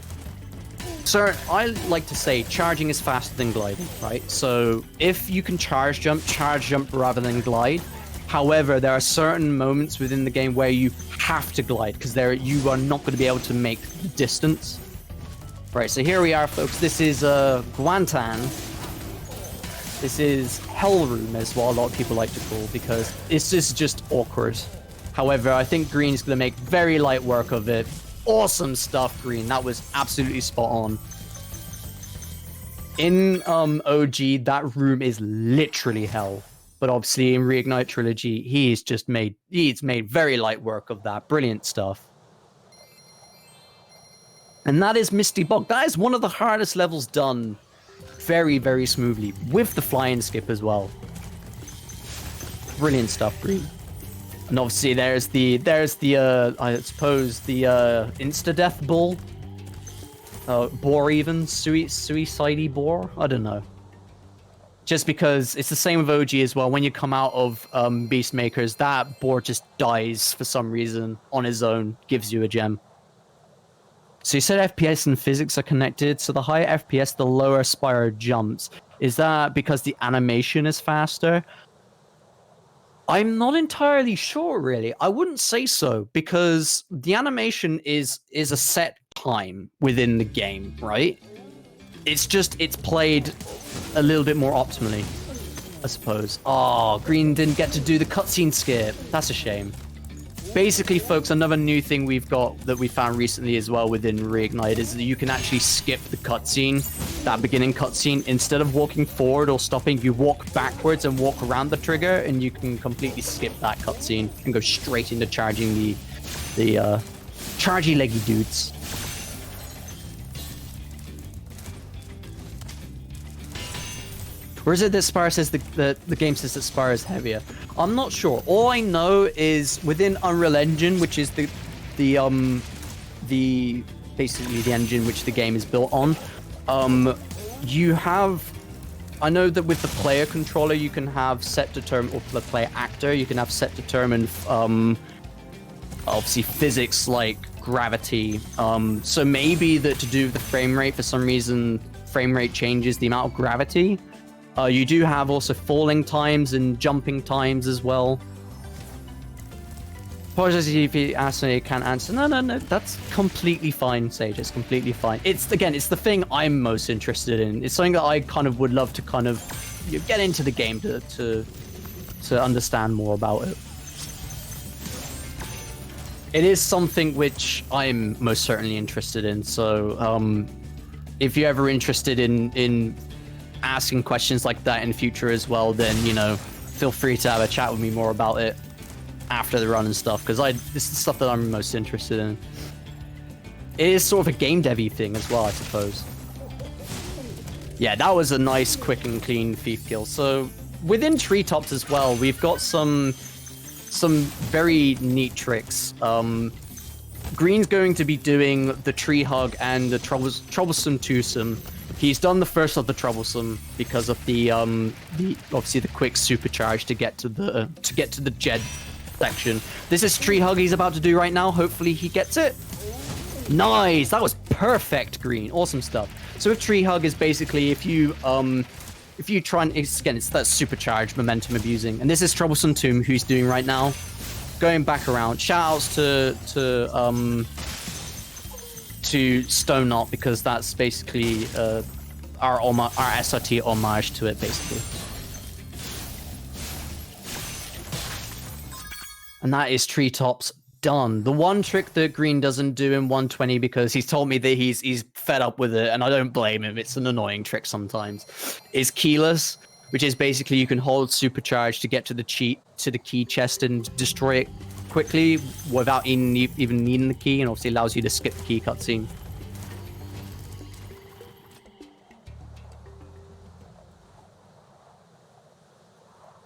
sir, I like to say charging is faster than gliding, right? So if you can charge jump rather than glide. However, there are certain moments within the game where you have to glide because you are not going to be able to make the distance. Right, so here we are, folks. This is Guantan. This is Hell Room, as what a lot of people like to call, because it's just awkward. However, I think Green's going to make very light work of it. Awesome stuff, Green. That was absolutely spot on. In OG, that room is literally hell. But obviously in Reignite Trilogy, he's made very light work of that. Brilliant stuff. And that is Misty Bog. That is one of the hardest levels done very, very smoothly, with the flying skip as well. Brilliant stuff, Green. And obviously there's the I suppose the insta-death bull. Boar even, suicide boar? I don't know. Just because it's the same with OG as well. When you come out of Beastmakers, that boar just dies for some reason on his own, gives you a gem. So you said FPS and physics are connected. So the higher FPS, the lower Spyro jumps. Is that because the animation is faster? I'm not entirely sure, really. I wouldn't say so, because the animation is a set time within the game, right? It's played a little bit more optimally, I suppose. Oh, Green didn't get to do the cutscene skip. That's a shame. Basically, folks, another new thing we've got that we found recently as well within Reignite is that you can actually skip the cutscene, that beginning cutscene. Instead of walking forward or stopping, you walk backwards and walk around the trigger, and you can completely skip that cutscene and go straight into charging the chargy leggy dudes. Or is it that Spyro says the game says that Spyro is heavier? I'm not sure. All I know is within Unreal Engine, which is the basically the engine which the game is built on, you have. I know that with the player controller, you can have set determined, or the player actor, you can have set determined, obviously physics like gravity. So maybe that to do with the frame rate, for some reason, frame rate changes the amount of gravity. You do have also falling times and jumping times as well. Apologize if you ask me, I can't answer. No, that's completely fine, Sage. It's completely fine. It's the thing I'm most interested in. It's something that I kind of would love to kind of get into the game to understand more about it. It is something which I'm most certainly interested in. So, if you're ever interested in asking questions like that in future as well, then, you know, feel free to have a chat with me more about it after the run and stuff, because this is stuff that I'm most interested in. It is sort of a game devy thing as well, I suppose. Yeah, that was a nice, quick and clean thief kill. So within Treetops as well, we've got some very neat tricks. Green's going to be doing the tree hug and the troublesome twosome. He's done the first of the troublesome because of the obviously the quick supercharge to get to the Jed section. This is tree hug he's about to do right now. Hopefully he gets it. Nice, that was perfect, Green. Awesome stuff. So with tree hug is basically if you try and it's that supercharged momentum abusing, and this is troublesome tomb who's doing right now, going back around. Shout outs to Stone Knot, because that's basically our SRT homage to it, basically. And that is Treetops done. The one trick that Green doesn't do in 120, because he's told me that he's fed up with it, and I don't blame him. It's an annoying trick sometimes. Is keyless, which is basically you can hold supercharge to get to the key chest and destroy it quickly without even needing the key, and obviously allows you to skip the key cutscene.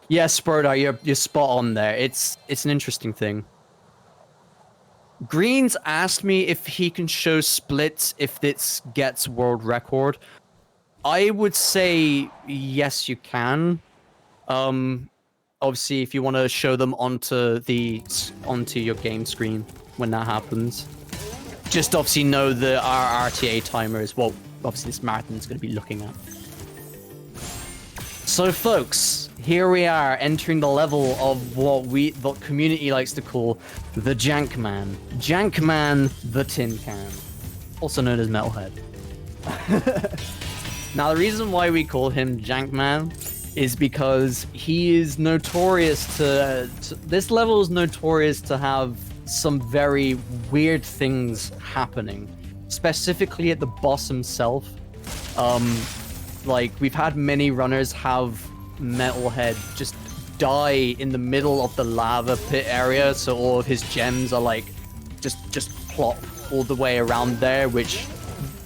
Yeah, Spyrothon, you're spot on there. It's an interesting thing. Green's asked me if he can show splits if this gets world record. I would say yes, you can. Obviously, if you want to show them onto your game screen when that happens, just obviously know that our RTA timer is what obviously this marathon's going to be looking at. So, folks, here we are entering the level of what community likes to call the Jankman. Jankman the Tin Can, also known as Metalhead. Now, the reason why we call him Jankman is because he is notorious this level is notorious to have some very weird things happening, specifically at the boss himself. Like, we've had many runners have Metalhead just die in the middle of the lava pit area, so all of his gems are like just plop all the way around there, which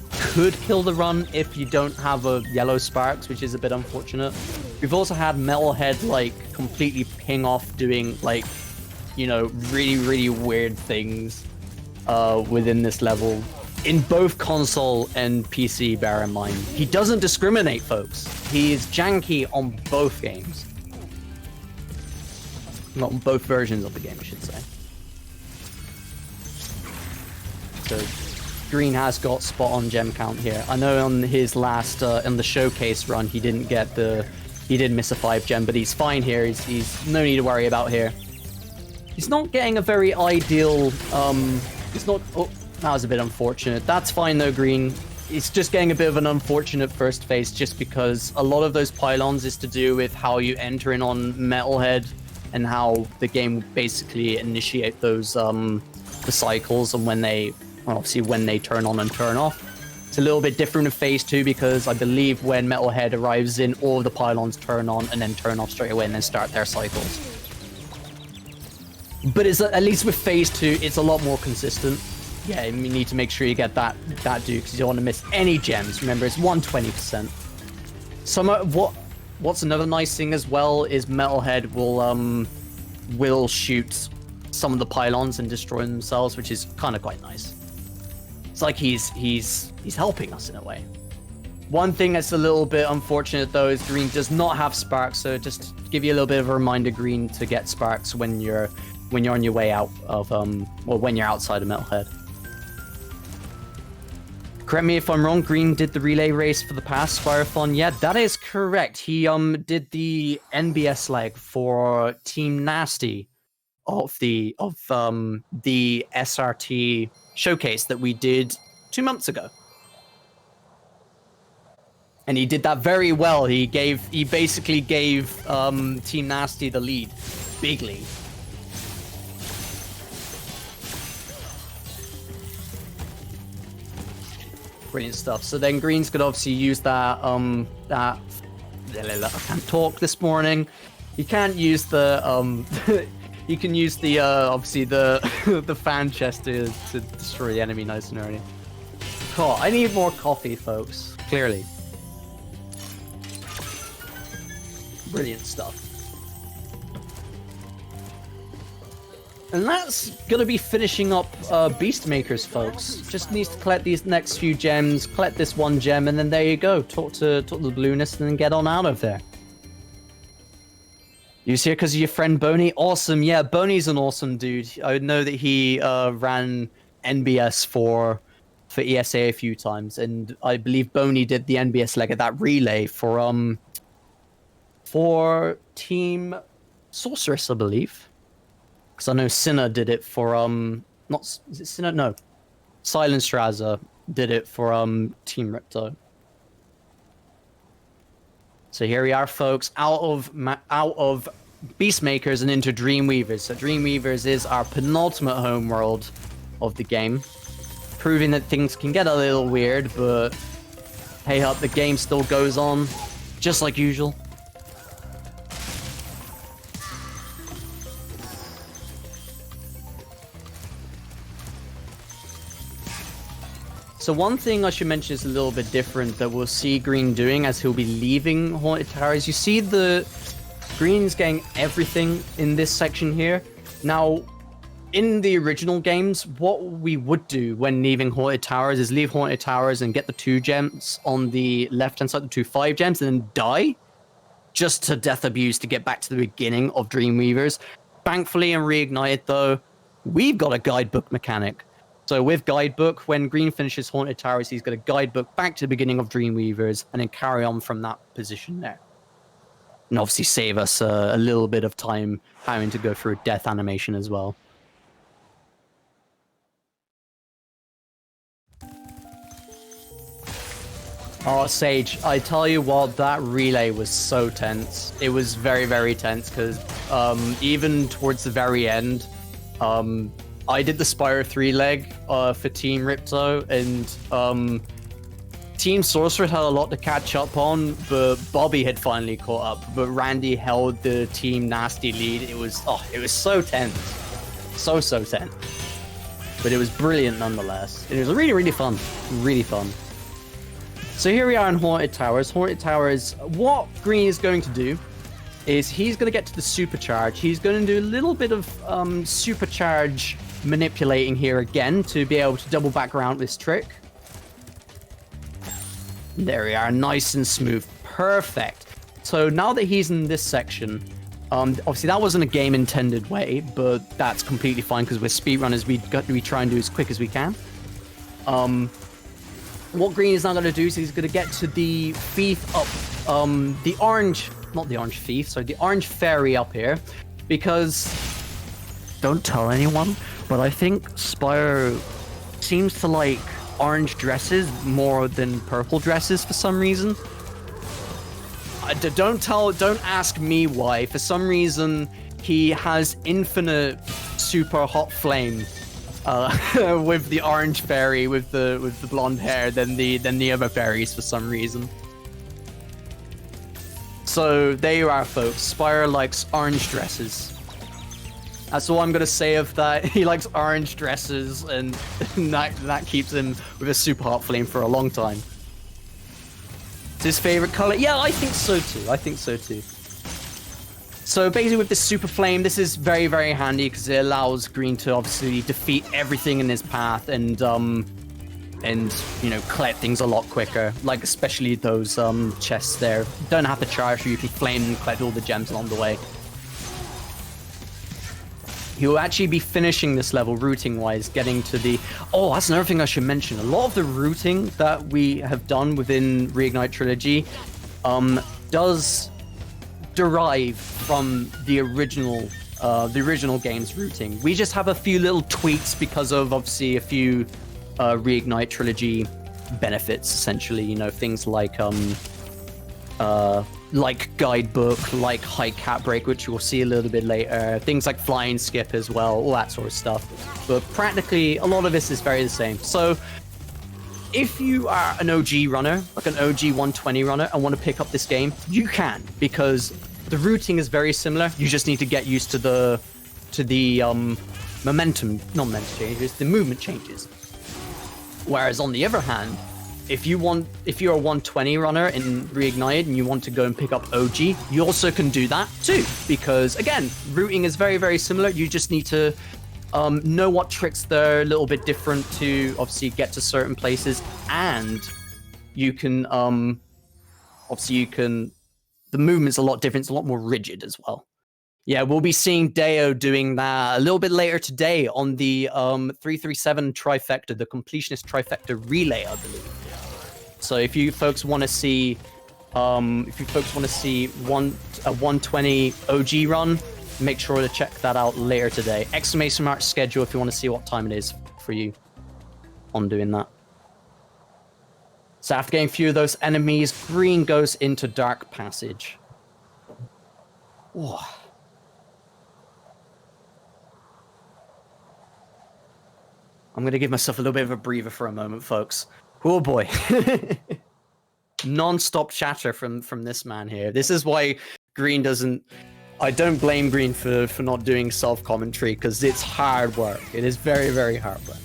could kill the run if you don't have a yellow sparks, which is a bit unfortunate. We've also had Metalhead like completely ping off doing like, you know, really weird things within this level. In both console and PC, bear in mind. He doesn't discriminate, folks. He is janky on both games. Not on both versions of the game, I should say. So, Green has got spot on gem count here. I know on his last, in the showcase run, he didn't miss a 5 gem, but he's fine here. He's no need to worry about here. He's not getting a very ideal, he's not, oh, that was a bit unfortunate. That's fine though, Green. It's just getting a bit of an unfortunate first phase just because a lot of those pylons is to do with how you enter in on Metalhead and how the game basically initiate those the cycles and when they turn on and turn off. It's a little bit different in phase 2 because I believe when Metalhead arrives in, all of the pylons turn on and then turn off straight away and then start their cycles. But it's, at least with phase 2, it's a lot more consistent. Yeah, you need to make sure you get that dude because you don't want to miss any gems. Remember, it's 120%. What's another nice thing as well is Metalhead will shoot some of the pylons and destroy themselves, which is kind of quite nice. It's like he's helping us in a way. One thing that's a little bit unfortunate though is Green does not have sparks, so just to give you a little bit of a reminder, Green, to get sparks when you're on your way out of or when you're outside of Metalhead. Correct me if I'm wrong, Green did the relay race for the past Spyrothon. Yeah, that is correct. He did the NBS leg for Team Nasty of the SRT showcase that we did 2 months ago. And he did that very well. He basically gave Team Nasty the lead. Big lead. Brilliant stuff. So then Green's could obviously use that I can't talk this morning. You can't use the you can use the obviously the fan chest to destroy the enemy nice and early. Oh, I need more coffee, folks. Clearly. Brilliant stuff. And that's going to be finishing up Beast Makers, folks. Just needs to collect these next few gems, collect this 1 gem, and then there you go. Talk to the Blueness and then get on out of there. You was here because of your friend Boney? Awesome. Yeah, Boney's an awesome dude. I know that he ran NBS for ESA a few times, and I believe Boney did the NBS leg at that relay for Team Sorceress, I believe. Because I know Sinner did it for, is it Sinner? No. Silence Straza did it for, Team Ripto. So here we are, folks, out of Beastmakers and into Dreamweavers. So Dreamweavers is our penultimate homeworld of the game, proving that things can get a little weird, but hey up, the game still goes on, just like usual. So one thing I should mention is a little bit different that we'll see Green doing as he'll be leaving Haunted Towers. You see the Green's getting everything in this section here. Now, in the original games, what we would do when leaving Haunted Towers is leave Haunted Towers and get the 2 gems on the left-hand side, the 2 5 gems, and then die just to death abuse to get back to the beginning of Dreamweavers. Thankfully, in Reignited, though, we've got a guidebook mechanic. So with Guidebook, when Green finishes Haunted Towers, he's got a Guidebook back to the beginning of Dreamweavers and then carry on from that position there. And obviously save us a little bit of time having to go through death animation as well. Oh, Sage, I tell you what, that relay was so tense. It was very, very tense because even towards the very end, I did the Spyro 3 leg for Team Ripto, and Team Sorcerer had a lot to catch up on, but Bobby had finally caught up. But Randy held the Team Nasty lead. It was so tense. So tense. But it was brilliant nonetheless. It was really, really fun. Really fun. So here we are in Haunted Towers. Haunted Towers, what Green is going to do is he's going to get to the supercharge. He's going to do a little bit of supercharge manipulating here again to be able to double back around this trick. There we are, nice and smooth, perfect. So now that he's in this section, obviously that wasn't a game intended way, but that's completely fine because we're speedrunners. We try and do as quick as we can. What Green is now going to do is he's going to get to the thief up, the orange, not the orange thief, sorry, the orange fairy up here, because don't tell anyone, but I think Spyro seems to like orange dresses more than purple dresses for some reason. Don't ask me why. For some reason, he has infinite super hot flame with the orange fairy with the blonde hair than the other fairies for some reason. So there you are, folks. Spyro likes orange dresses. That's all I'm gonna say of that. He likes orange dresses, and that keeps him with a super hot flame for a long time. It's his favorite color. Yeah, I think so too. So basically with this super flame, this is very, very handy because it allows Green to obviously defeat everything in his path and you know, collect things a lot quicker. Like especially those chests there. You don't have to charge, you can flame and collect all the gems along the way. He'll actually be finishing this level routing-wise, getting to the... Oh, that's another thing I should mention. A lot of the routing that we have done within Reignite Trilogy does derive from the original game's routing. We just have a few little tweaks because of, obviously, a few Reignite Trilogy benefits, essentially. You know, things like Guidebook, like High Cat Break, which we'll see a little bit later, things like Flying Skip as well, all that sort of stuff. But practically, a lot of this is very the same. So, if you are an OG runner, like an OG 120 runner, and want to pick up this game, you can, because the routing is very similar. You just need to get used to the momentum, not momentum changes, the movement changes. Whereas on the other hand, if you're a 120 runner in Reignited and you want to go and pick up OG, you also can do that too. Because again, routing is very, very similar. You just need to know what tricks they're a little bit different to obviously get to certain places, and you can the movement's a lot different. It's a lot more rigid as well. Yeah, we'll be seeing Deo doing that a little bit later today on the 337 trifecta, the completionist trifecta relay, I believe. So if you folks want to see, a 120 OG run, make sure to check that out later today. Exclamation mark schedule if you want to see what time it is for you on doing that. So after getting a few of those enemies, Green goes into Dark Passage. Oh. I'm gonna give myself a little bit of a breather for a moment, folks. Oh boy. Non-stop chatter from this man here. This is why Green doesn't... I don't blame Green for not doing self-commentary, because it's hard work. It is very, very hard work.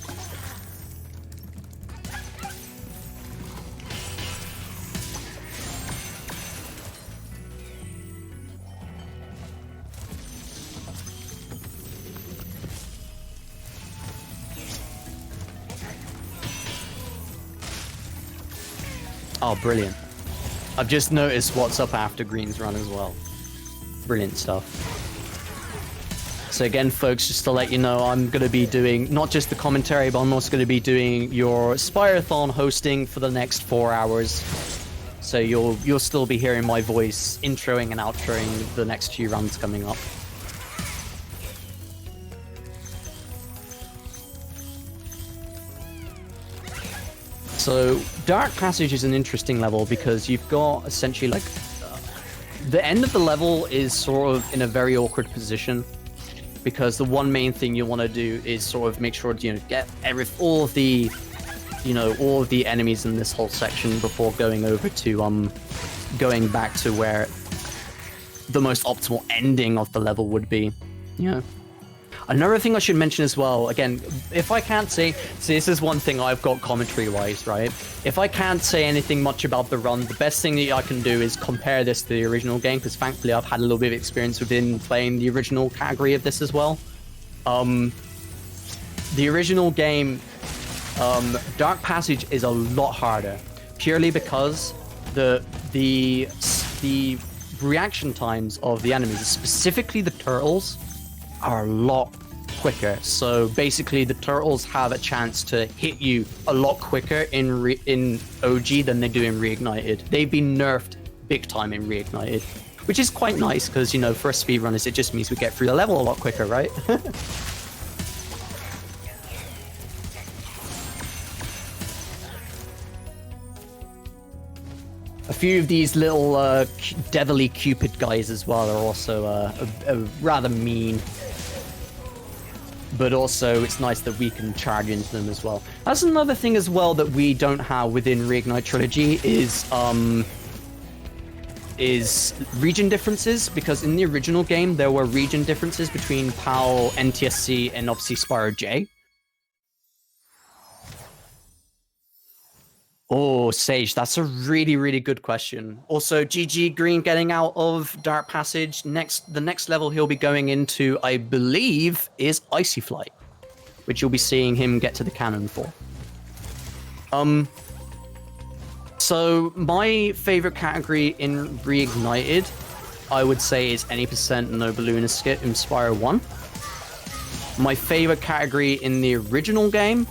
Oh, brilliant. I've just noticed what's up after Green's run as well. Brilliant stuff. So again, folks, just to let you know, I'm going to be doing not just the commentary, but I'm also going to be doing your Spyrothon hosting for the next 4 hours. So you'll still be hearing my voice introing and outroing the next few runs coming up. So Dark Passage is an interesting level because you've got essentially like the end of the level is sort of in a very awkward position because the one main thing you want to do is sort of make sure to get all of the enemies in this whole section before going over to going back to where the most optimal ending of the level would be. Another thing I should mention as well, again, if I can't say, this is one thing I've got commentary-wise, right? If I can't say anything much about the run, the best thing that I can do is compare this to the original game, because thankfully I've had a little bit of experience within playing the original category of this as well. The original game, Dark Passage is a lot harder, purely because the reaction times of the enemies, specifically the turtles, are a lot quicker. So basically the turtles have a chance to hit you a lot quicker in OG than they do in Reignited. They've been nerfed big time in Reignited, which is quite nice because, for us speedrunners, it just means we get through the level a lot quicker, right? A few of these little devilly Cupid guys as well are also rather mean. But also, it's nice that we can charge into them as well. That's another thing as well that we don't have within Reignite Trilogy is region differences, because in the original game, there were region differences between PAL, NTSC, and obviously Spyro J. Oh, Sage, that's a really, really good question. Also, GG Green getting out of Dark Passage. The next level he'll be going into, I believe, is Icy Flight, which you'll be seeing him get to the cannon for. So my favorite category in Reignited, I would say, is any percent no balloon escape in Spyro 1. My favorite category in the original game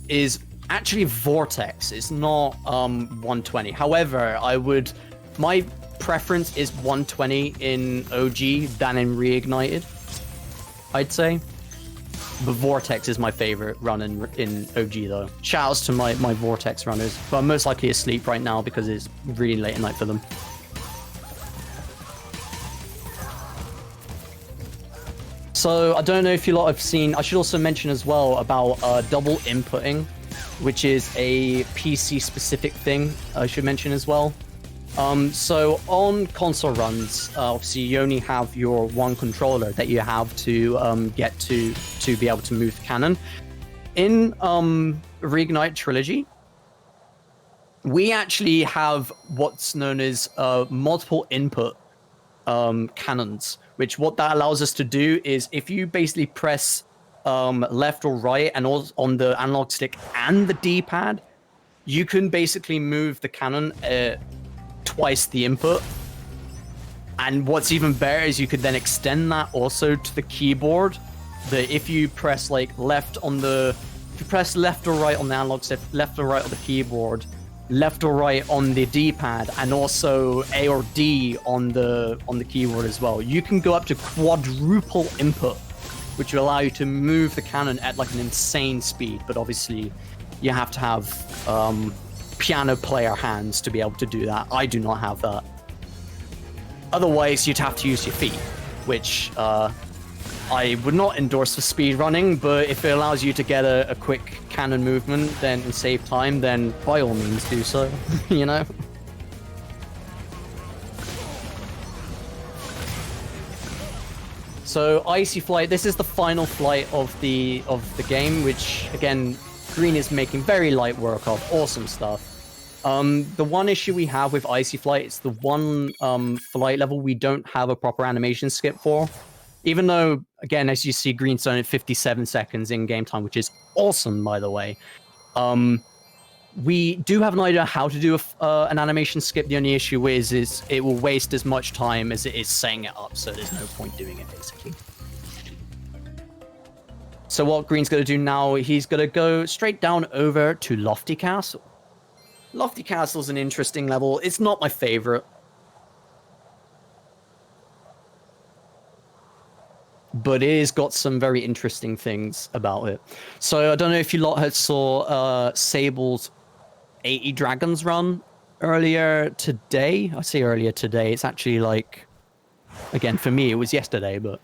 is actually Vortex. It's not 120. However, my preference is 120 in OG than in Reignited, I'd say. But Vortex is my favorite run in OG though. Shoutouts to my Vortex runners, but I'm most likely asleep right now because it's really late at night for them. So I don't know if you lot have seen, I should also mention as well about double inputting, which is a PC specific thing I should mention as well. So on console runs, obviously you only have your one controller that you have to get to be able to move the cannon. In Reignite Trilogy, we actually have what's known as multiple input cannons, which what that allows us to do is if you basically press left or right and also on the analog stick and the D-pad, you can basically move the cannon twice the input. And what's even better is you could then extend that also to the keyboard. That if you press left or right on the analog stick, left or right on the keyboard, left or right on the D-pad, and also A or D on the keyboard as well, you can go up to quadruple input, which will allow you to move the cannon at an insane speed. But obviously, you have to have piano player hands to be able to do that. I do not have that. Otherwise, you'd have to use your feet, which I would not endorse for speed running, but if it allows you to get a quick cannon movement then and save time, then by all means do so, you know? So Icy Flight, this is the final flight of the game, which again, Green is making very light work of. Awesome stuff. The one issue we have with Icy Flight is the one flight level we don't have a proper animation skip for. Even though, again, as you see, Green's done at 57 seconds in game time, which is awesome, by the way. We do have an idea how to do an animation skip. The only issue is it will waste as much time as it is setting it up, so there's no point doing it, basically. So what Green's going to do now, he's going to go straight down over to Lofty Castle. Lofty Castle's an interesting level. It's not my favorite. But it has got some very interesting things about it. So I don't know if you lot had saw Sable's 80 Dragons run earlier today. I say earlier today. It's actually like, again, for me, it was yesterday, but...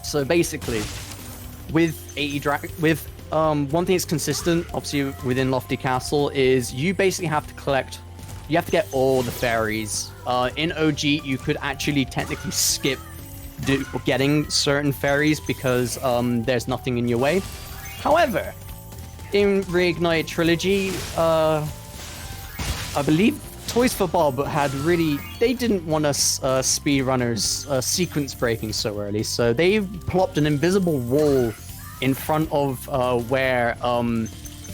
So basically, with 80 one thing that's consistent, obviously, within Lofty Castle is you basically have to collect... You have to get all the fairies. In OG, you could actually technically skip getting certain fairies because there's nothing in your way. However, in Reignited Trilogy, I believe Toys for Bob had really... They didn't want us speedrunners sequence breaking so early, so they plopped an invisible wall in front of where...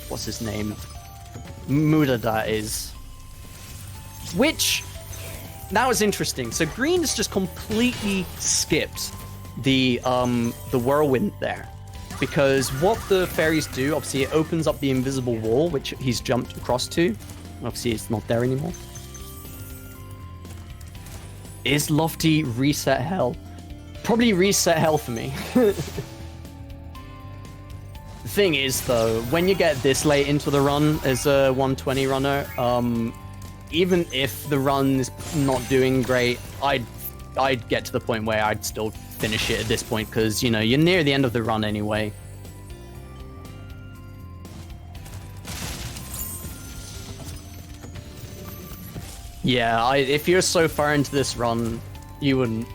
what's his name? Mudada is. Which, that was interesting. So Green has just completely skipped the whirlwind there. Because what the fairies do, obviously it opens up the invisible wall, which he's jumped across to. Obviously it's not there anymore. Is Lofty reset hell? Probably reset hell for me. The thing is though, when you get this late into the run as a 120 runner, even if the run is not doing great, I'd get to the point where I'd still finish it at this point, because, you know, you're near the end of the run anyway. Yeah, if you're so far into this run, you wouldn't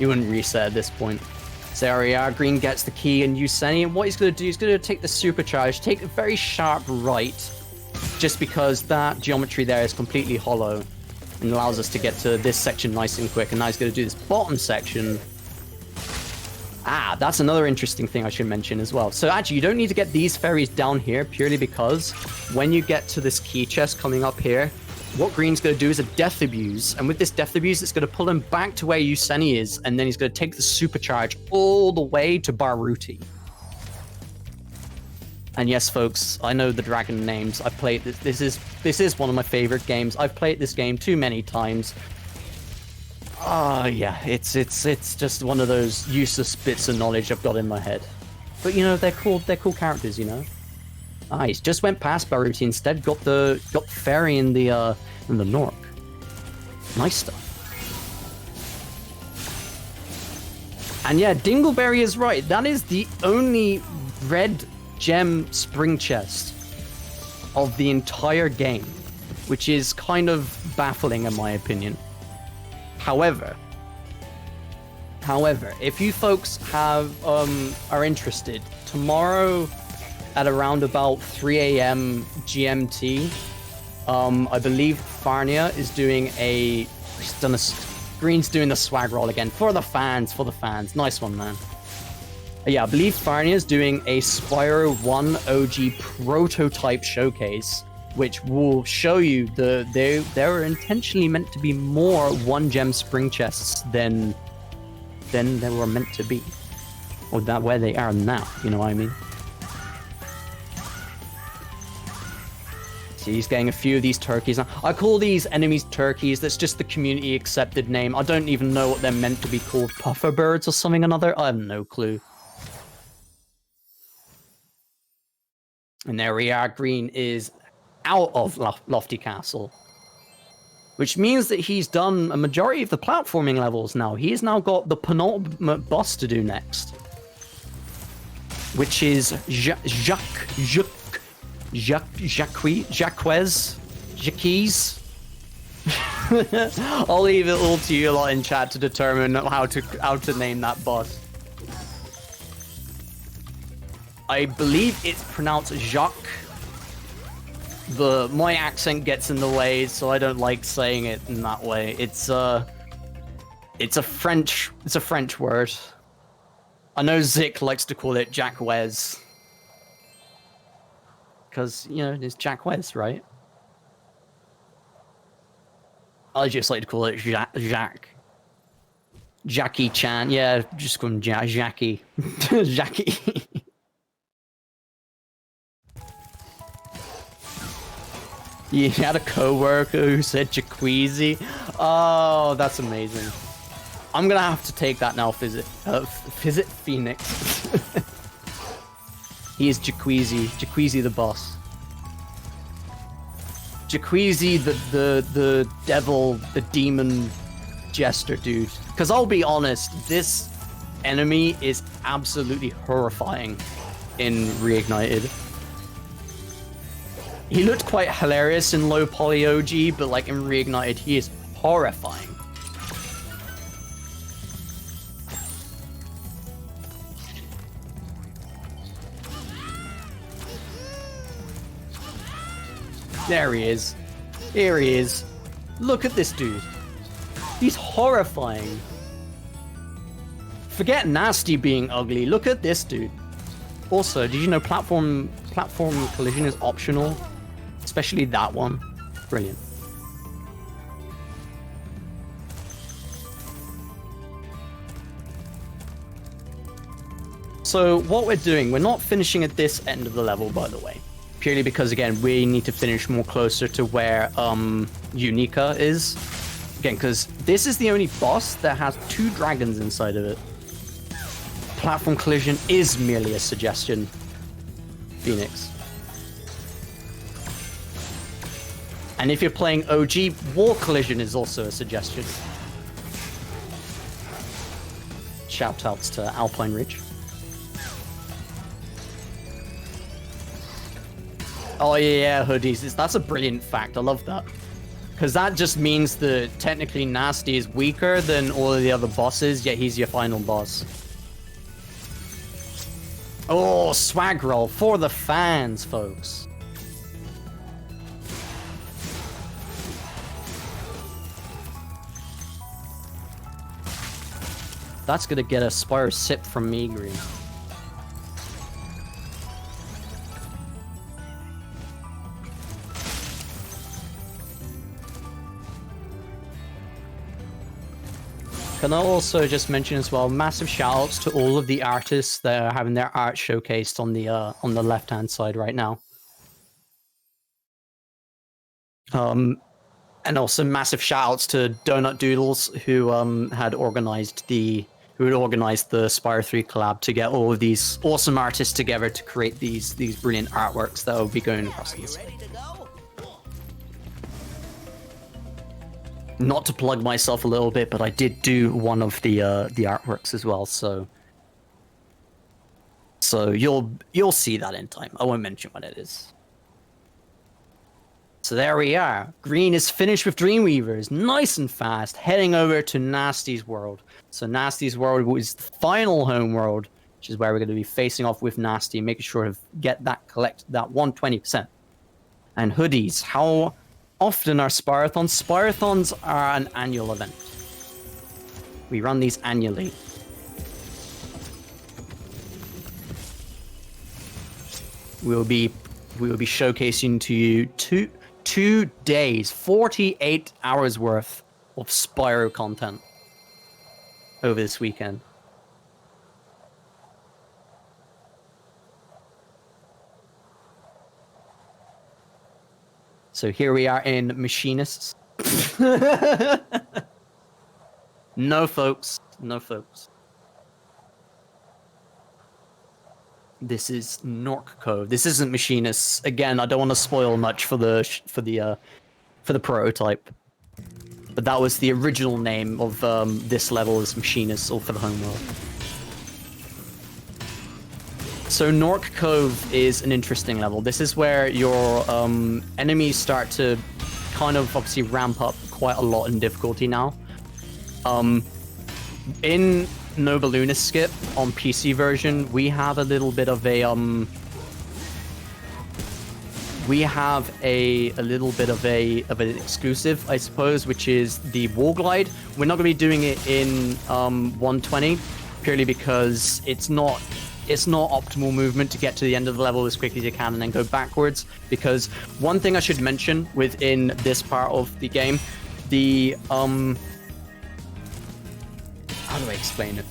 reset at this point. So there we are, Green gets the key, and Yuseni, and what he's going to do, he's going to take the supercharge, take a very sharp right, just because that geometry there is completely hollow and allows us to get to this section nice and quick. And now he's going to do this bottom section. Ah, that's another interesting thing I should mention as well. So actually, you don't need to get these fairies down here purely because when you get to this key chest coming up here, what Green's going to do is a Death Abuse. And with this Death Abuse, it's going to pull him back to where Yuseni is. And then he's going to take the supercharge all the way to Baruti. And yes, folks, I know the dragon names. I've played this. This is one of my favorite games. I've played this game too many times. Yeah, it's just one of those useless bits of knowledge I've got in my head. But you know, they're cool characters, you know. Ah, he's just went past Baruti instead. Got the fairy in the Nork. Nice stuff. And yeah, Dingleberry is right. That is the only red gem spring chest of the entire game, which is kind of baffling in my opinion. However, if you folks are interested, tomorrow at around about 3 a.m. GMT, I believe Farnia is doing Green's doing the swag roll again for the fans. Nice one, man. Yeah, I believe Farnia is doing a Spyro 1 OG prototype showcase, which will show you they were intentionally meant to be more 1-gem spring chests than they were meant to be, or that where they are now. You know what I mean? See, he's getting a few of these turkeys. I call these enemies turkeys. That's just the community accepted name. I don't even know what they're meant to be called. Puffer birds or something or another. I have no clue. And there we are. Green is out of Lofty Castle. which means that he's done a majority of the platforming levels now. He's now got the penultimate boss to do next, which is Jacques. I'll leave it all to you lot in chat to determine how to name that boss. I believe it's pronounced Jacques. My accent gets in the way, so I don't like saying it in that way. It's a French word. I know Zik likes to call it Jacques, because you know it's Jacques, right? I just like to call it Jackie Chan. Yeah, just call him Jackie. Jackie. You had a coworker who said Jacqueezy. Oh, that's amazing. I'm gonna have to take that now. Visit Phoenix. He is Jacqueezy the boss. Jacqueezy the devil, the demon jester dude. Because I'll be honest, this enemy is absolutely horrifying in Reignited. He looked quite hilarious in low poly OG, but like in Reignited, he is horrifying. There he is. Here he is. Look at this dude. He's horrifying. Forget Nasty being ugly. Look at this dude. Also, did you know platform collision is optional? Especially that one. Brilliant. So what we're doing, we're not finishing at this end of the level, by the way. Purely because, again, we need to finish more closer to where Unica is. Again, because this is the only boss that has 2 dragons inside of it. Platform collision is merely a suggestion, Phoenix. And if you're playing OG, wall collision is also a suggestion. Shoutouts to Alpine Ridge. Oh yeah, hoodies. That's a brilliant fact. I love that. Because that just means that technically Nasty is weaker than all of the other bosses, yet he's your final boss. Oh, swag roll for the fans, folks. That's gonna get a Spyro sip from me, Green. Can I also just mention as well, massive shoutouts to all of the artists that are having their art showcased on the left-hand side right now. And also massive shoutouts to Donut Doodles who had organized the Spyro 3 collab to get all of these awesome artists together to create these brilliant artworks that will be going across the site. Not to plug myself a little bit, but I did do one of the artworks as well, so you'll see that in time. I won't mention what it is. So there we are. Green is finished with Dreamweavers, nice and fast, heading over to Nasty's world. So Nasty's world is the final home world, which is where we're going to be facing off with Nasty, making sure to collect that 120%. And hoodies, how often are Spyrothons? Spyrothons are an annual event. We run these annually. We'll be showcasing to you two days, 48 hours worth of Spyro content over this weekend. So here we are in Machinists. No, folks. No, folks. This is Nork Cove. This isn't Machinists. Again, I don't want to spoil much for the prototype. But that was the original name of this level as Machinist, or for the homeworld. So Nork Cove is an interesting level. This is where your enemies start to kind of obviously ramp up quite a lot in difficulty now. In No Balloonist Skip on PC version, we have a little bit of a an exclusive, I suppose, which is the wall glide. We're not going to be doing it in 120 purely because it's not optimal movement to get to the end of the level as quickly as you can and then go backwards. Because one thing I should mention within this part of the game, the how do I explain it?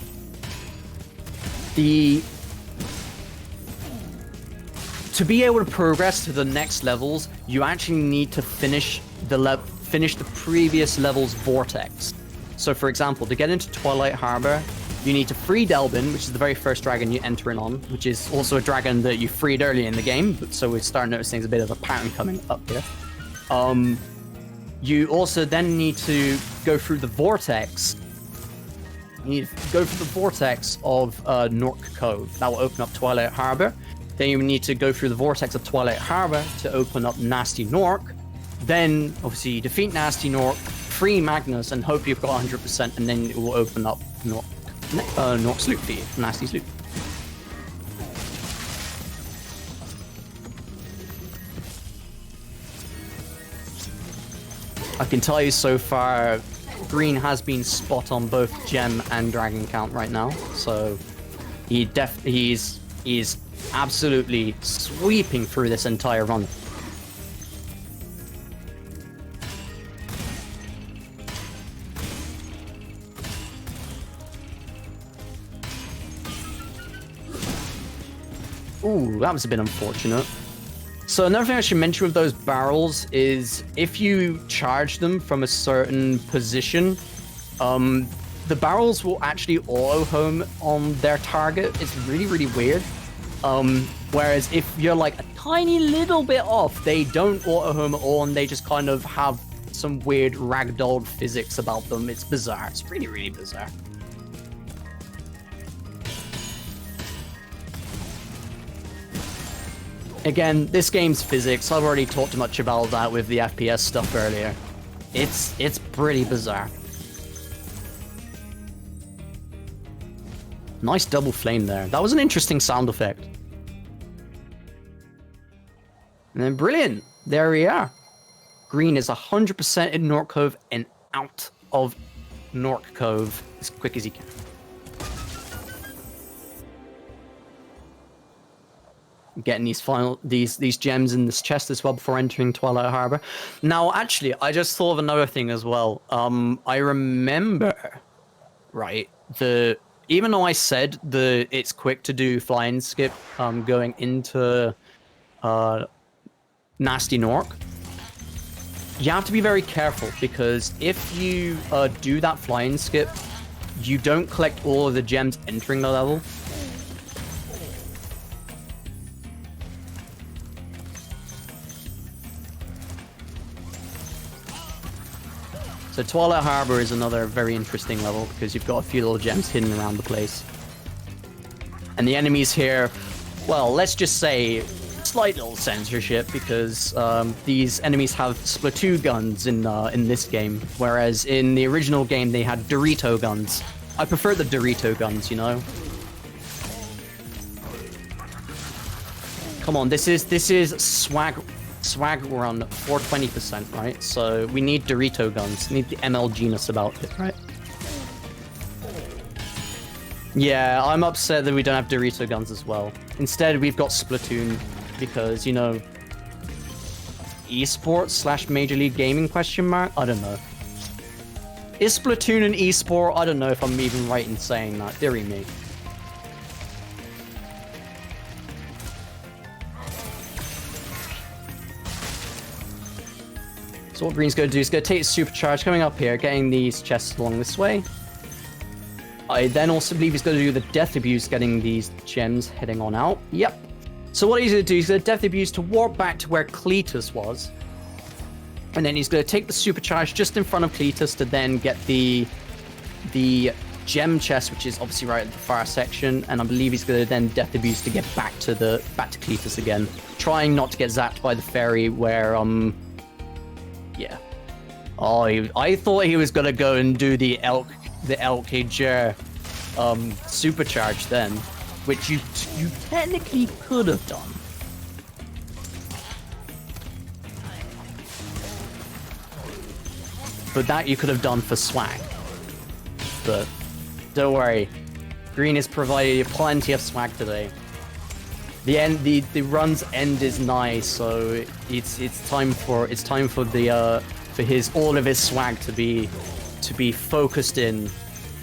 To be able to progress to the next levels, you actually need to finish the previous level's vortex. So for example, to get into Twilight Harbor, you need to free Delbin, which is the very first dragon you enter in on, which is also a dragon that you freed early in the game, but so we start noticing a bit of a pattern coming up here. You also then need to go through the vortex. You need to go through the vortex of Nork Cove. That will open up Twilight Harbor. Then you need to go through the vortex of Twilight Harbor to open up Nasty Nork. Then, obviously, you defeat Nasty Nork, free Magnus, and hope you've got 100%, and then it will open up Nork Sloop for you, Nasty Sloop. I can tell you so far, Green has been spot on both gem and dragon count right now, so he's absolutely sweeping through this entire run. Ooh, that was a bit unfortunate. So another thing I should mention with those barrels is if you charge them from a certain position, the barrels will actually auto-home on their target. It's really, really weird. Whereas if you're like a tiny little bit off, they don't auto-home at all, and they just kind of have some weird ragdoll physics about them. It's bizarre. It's really, really bizarre. Again, this game's physics, I've already talked much about that with the FPS stuff earlier. It's pretty bizarre. Nice double flame there. That was an interesting sound effect. And then brilliant. There we are. Green is 100% in Nork Cove and out of Nork Cove as quick as he can. Getting these gems in this chest as well before entering Twilight Harbor. Now, actually, I just thought of another thing as well. I remember, right, even though I said it's quick to do flying skip going into Nasty Nork, you have to be very careful because if you do that flying skip, you don't collect all of the gems entering the level. So Twilight Harbor is another very interesting level because you've got a few little gems hidden around the place. And the enemies here, well, let's just say slight little censorship because these enemies have Splatoon guns in this game, whereas in the original game they had Dorito guns. I prefer the Dorito guns, you know. Come on, this is swag run 420%, right? So we need Dorito guns. Need the ML genus about it, right? Yeah, I'm upset that we don't have Dorito guns as well. Instead, we've got Splatoon because, you know, esports / Major League Gaming question mark? I don't know. Is Splatoon an esport? I don't know if I'm even right in saying that. Deary me. So what Green's going to do is going to take his supercharge, coming up here, getting these chests along this way. I then also believe he's going to do the Death Abuse, getting these gems heading on out. Yep. So what he's going to do is going to Death Abuse to warp back to where Cletus was. And then he's going to take the supercharge just in front of Cletus to then get the gem chest, which is obviously right at the far section. And I believe he's going to then death abuse to get back to Cletus again, trying not to get zapped by the fairy. Where yeah. Oh, I thought he was going to go and do the LKJ supercharge then, which you technically could have done. But that you could have done for swag. But don't worry, Green has provided you plenty of swag today. The run's end is nigh, so it's time for all of his swag to be focused in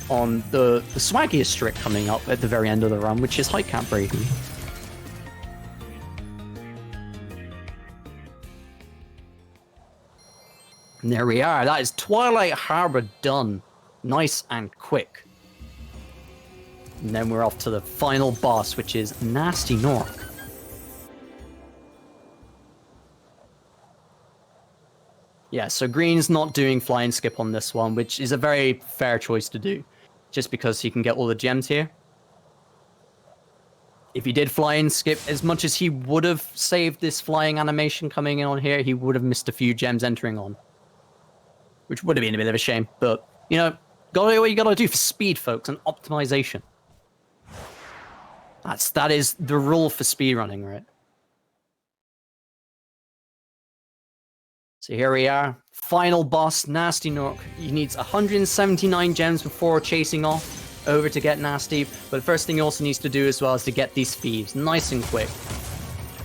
on the swaggiest trick coming up at the very end of the run, which is height cap breaking. And there we are. That is Twilight Harbor done. Nice and quick. And then we're off to the final boss, which is Nasty Nork. Yeah, so Green's not doing flying skip on this one, which is a very fair choice to do, just because he can get all the gems here. If he did flying skip, as much as he would have saved this flying animation coming in on here, he would have missed a few gems entering on, which would have been a bit of a shame. But, you know, gotta do what you gotta do for speed, folks, and optimization. That is the rule for speedrunning, right? So here we are. Final boss, Nasty Nork. He needs 179 gems before chasing off over to get Nasty. But the first thing he also needs to do as well is to get these thieves nice and quick.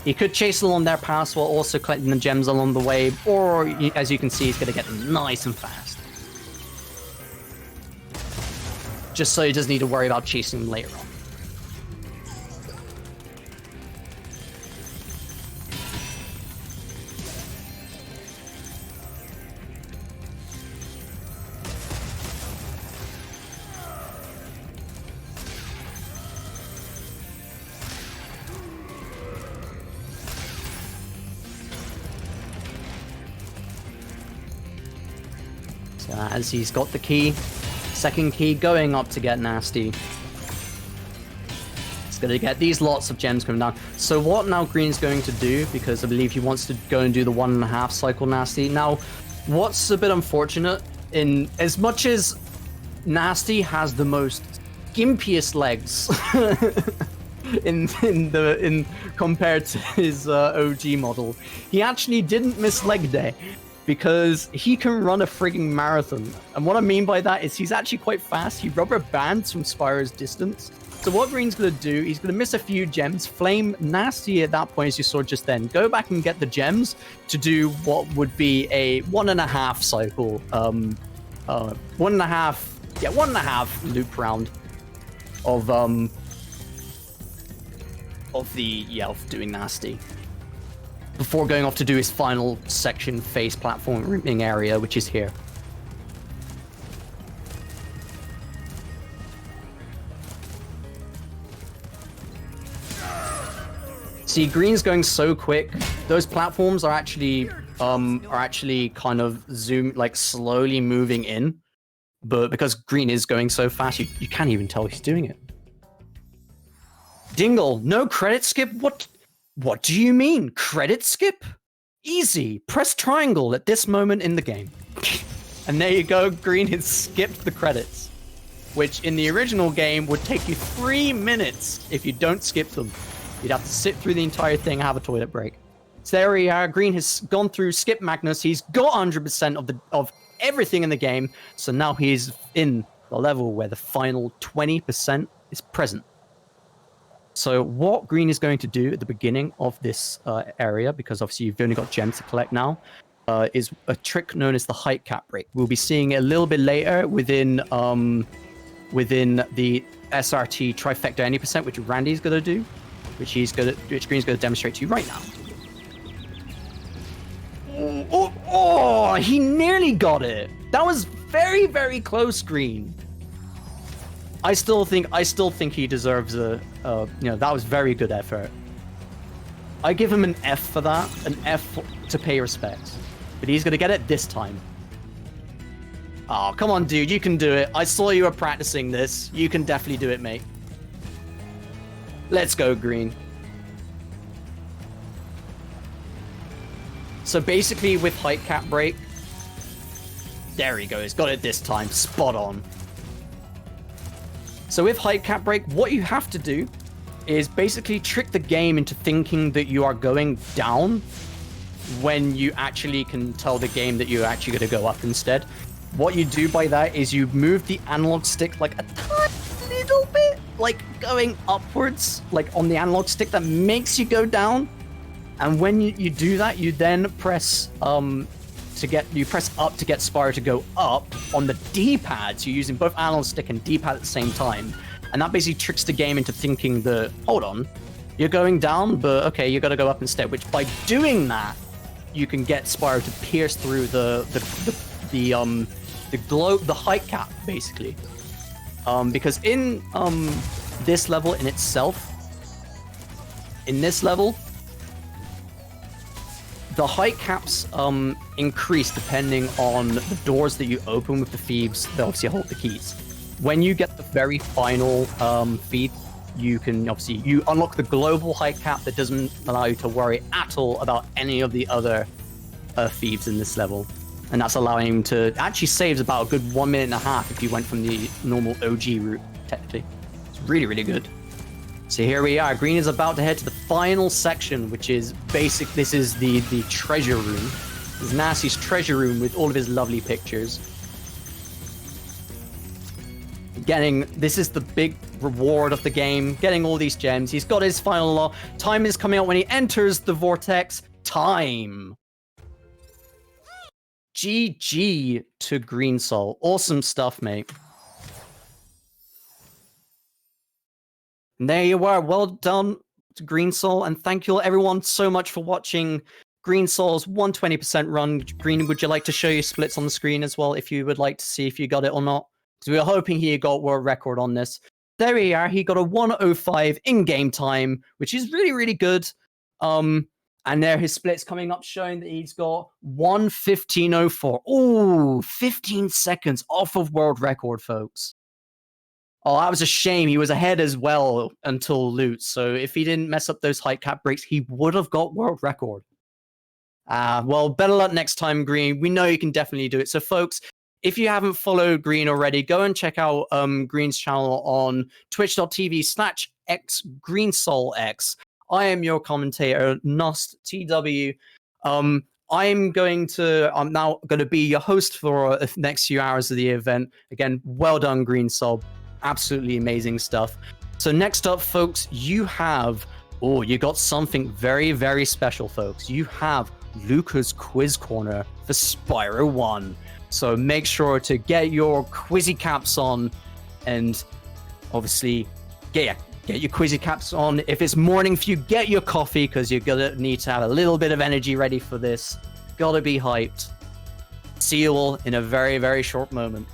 He could chase along their paths while also collecting the gems along the way, or as you can see, he's going to get them nice and fast. Just so he doesn't need to worry about chasing them later on. As he's got the key, second key going up to get Nasty. He's going to get these lots of gems coming down. So what now Green's going to do, because I believe he wants to go and do the 1.5 cycle Nasty. Now, what's a bit unfortunate, in as much as Nasty has the most gimpiest legs in compared to his OG model, he actually didn't miss leg day. Because he can run a frigging marathon. And what I mean by that is he's actually quite fast. He rubber bands from Spyro's distance. So what Green's going to do, he's going to miss a few gems, flame Nasty at that point as you saw just then. Go back and get the gems to do what would be a 1.5 cycle. 1.5 loop round of doing Nasty. Before going off to do his final section face platforming area, which is here. See, Green's going so quick. Those platforms are actually kind of slowly moving in, but because Green is going so fast, you can't even tell he's doing it. Dingle, no credit skip? What do you mean? Credit skip? Easy. Press triangle at this moment in the game. And there you go. Green has skipped the credits, which in the original game would take you 3 minutes if you don't skip them. You'd have to sit through the entire thing and have a toilet break. So there we are. Green has gone through Skip Magnus. He's got 100% of everything in the game. So now he's in the level where the final 20% is present. So what Green is going to do at the beginning of this area, because obviously you've only got gems to collect now, is a trick known as the height cap break. We'll be seeing it a little bit later within the SRT trifecta any percent, which Randy's going to do, which Green's going to demonstrate to you right now. Oh, he nearly got it. That was very, very close, Green. I still think he deserves that was very good effort. I give him an F for that, an F to pay respects. but he's gonna get it this time. Oh, come on, dude, you can do it. I saw you were practicing this. You can definitely do it, mate. Let's go, Green. So basically with height cap break, there he goes, got it this time, spot on. So with height cap break, what you have to do is basically trick the game into thinking that you are going down when you actually can tell the game that you're actually going to go up instead. What you do by that is you move the analog stick like a tiny little bit, like going upwards, like on the analog stick that makes you go down. And when you do that, you then press up to get Spyro to go up on the D-pad. So you're using both analog stick and D-pad at the same time. And that basically tricks the game into thinking that, hold on, you're going down, but okay, you got to go up instead. Which by doing that, you can get Spyro to pierce through the height cap, basically. Because in this level in itself, the height caps increase depending on the doors that you open with the thieves that obviously hold the keys. When you get the very final feed, you unlock the global height cap that doesn't allow you to worry at all about any of the other thieves in this level. And that's allowing him to actually saves about a good 1 minute and a half if you went from the normal OG route, technically. It's really, really good. So here we are. Green is about to head to the final section, which is this is the treasure room. This is Nasty's treasure room with all of his lovely pictures. This is the big reward of the game, getting all these gems. He's got his final law. Time is coming out when he enters the vortex. Time. GG to GreenSoul. Awesome stuff, mate. And there you are. Well done to GreenSoul, and thank you everyone so much for watching GreenSoul's 120% run. Green, would you like to show your splits on the screen as well, if you would like to see if you got it or not? Because we were hoping he got world record on this. There we are. He got a 1:05 in game time, which is really, really good. And there his splits coming up, showing that he's got 1:15:04. Ooh, 15 seconds off of world record, folks. Oh, that was a shame. He was ahead as well until loot. So if he didn't mess up those height cap breaks, he would have got world record. Well, better luck next time, Green. We know you can definitely do it. So, folks, if you haven't followed Green already, go and check out Green's channel on twitch.tv/x GreenSoulX. I am your commentator, Nost TW. I'm now going to be your host for the next few hours of the event. Again, well done, GreenSoul. Absolutely amazing stuff. So next up, folks, you got something very, very special, folks. You have Luca's Quiz Corner for Spyro 1. So make sure to get your quizzy caps on, and obviously get your quizzy caps on. If it's morning for you, get your coffee, because you're gonna need to have a little bit of energy ready for this. Gotta be hyped. See you all in a very, very short moment.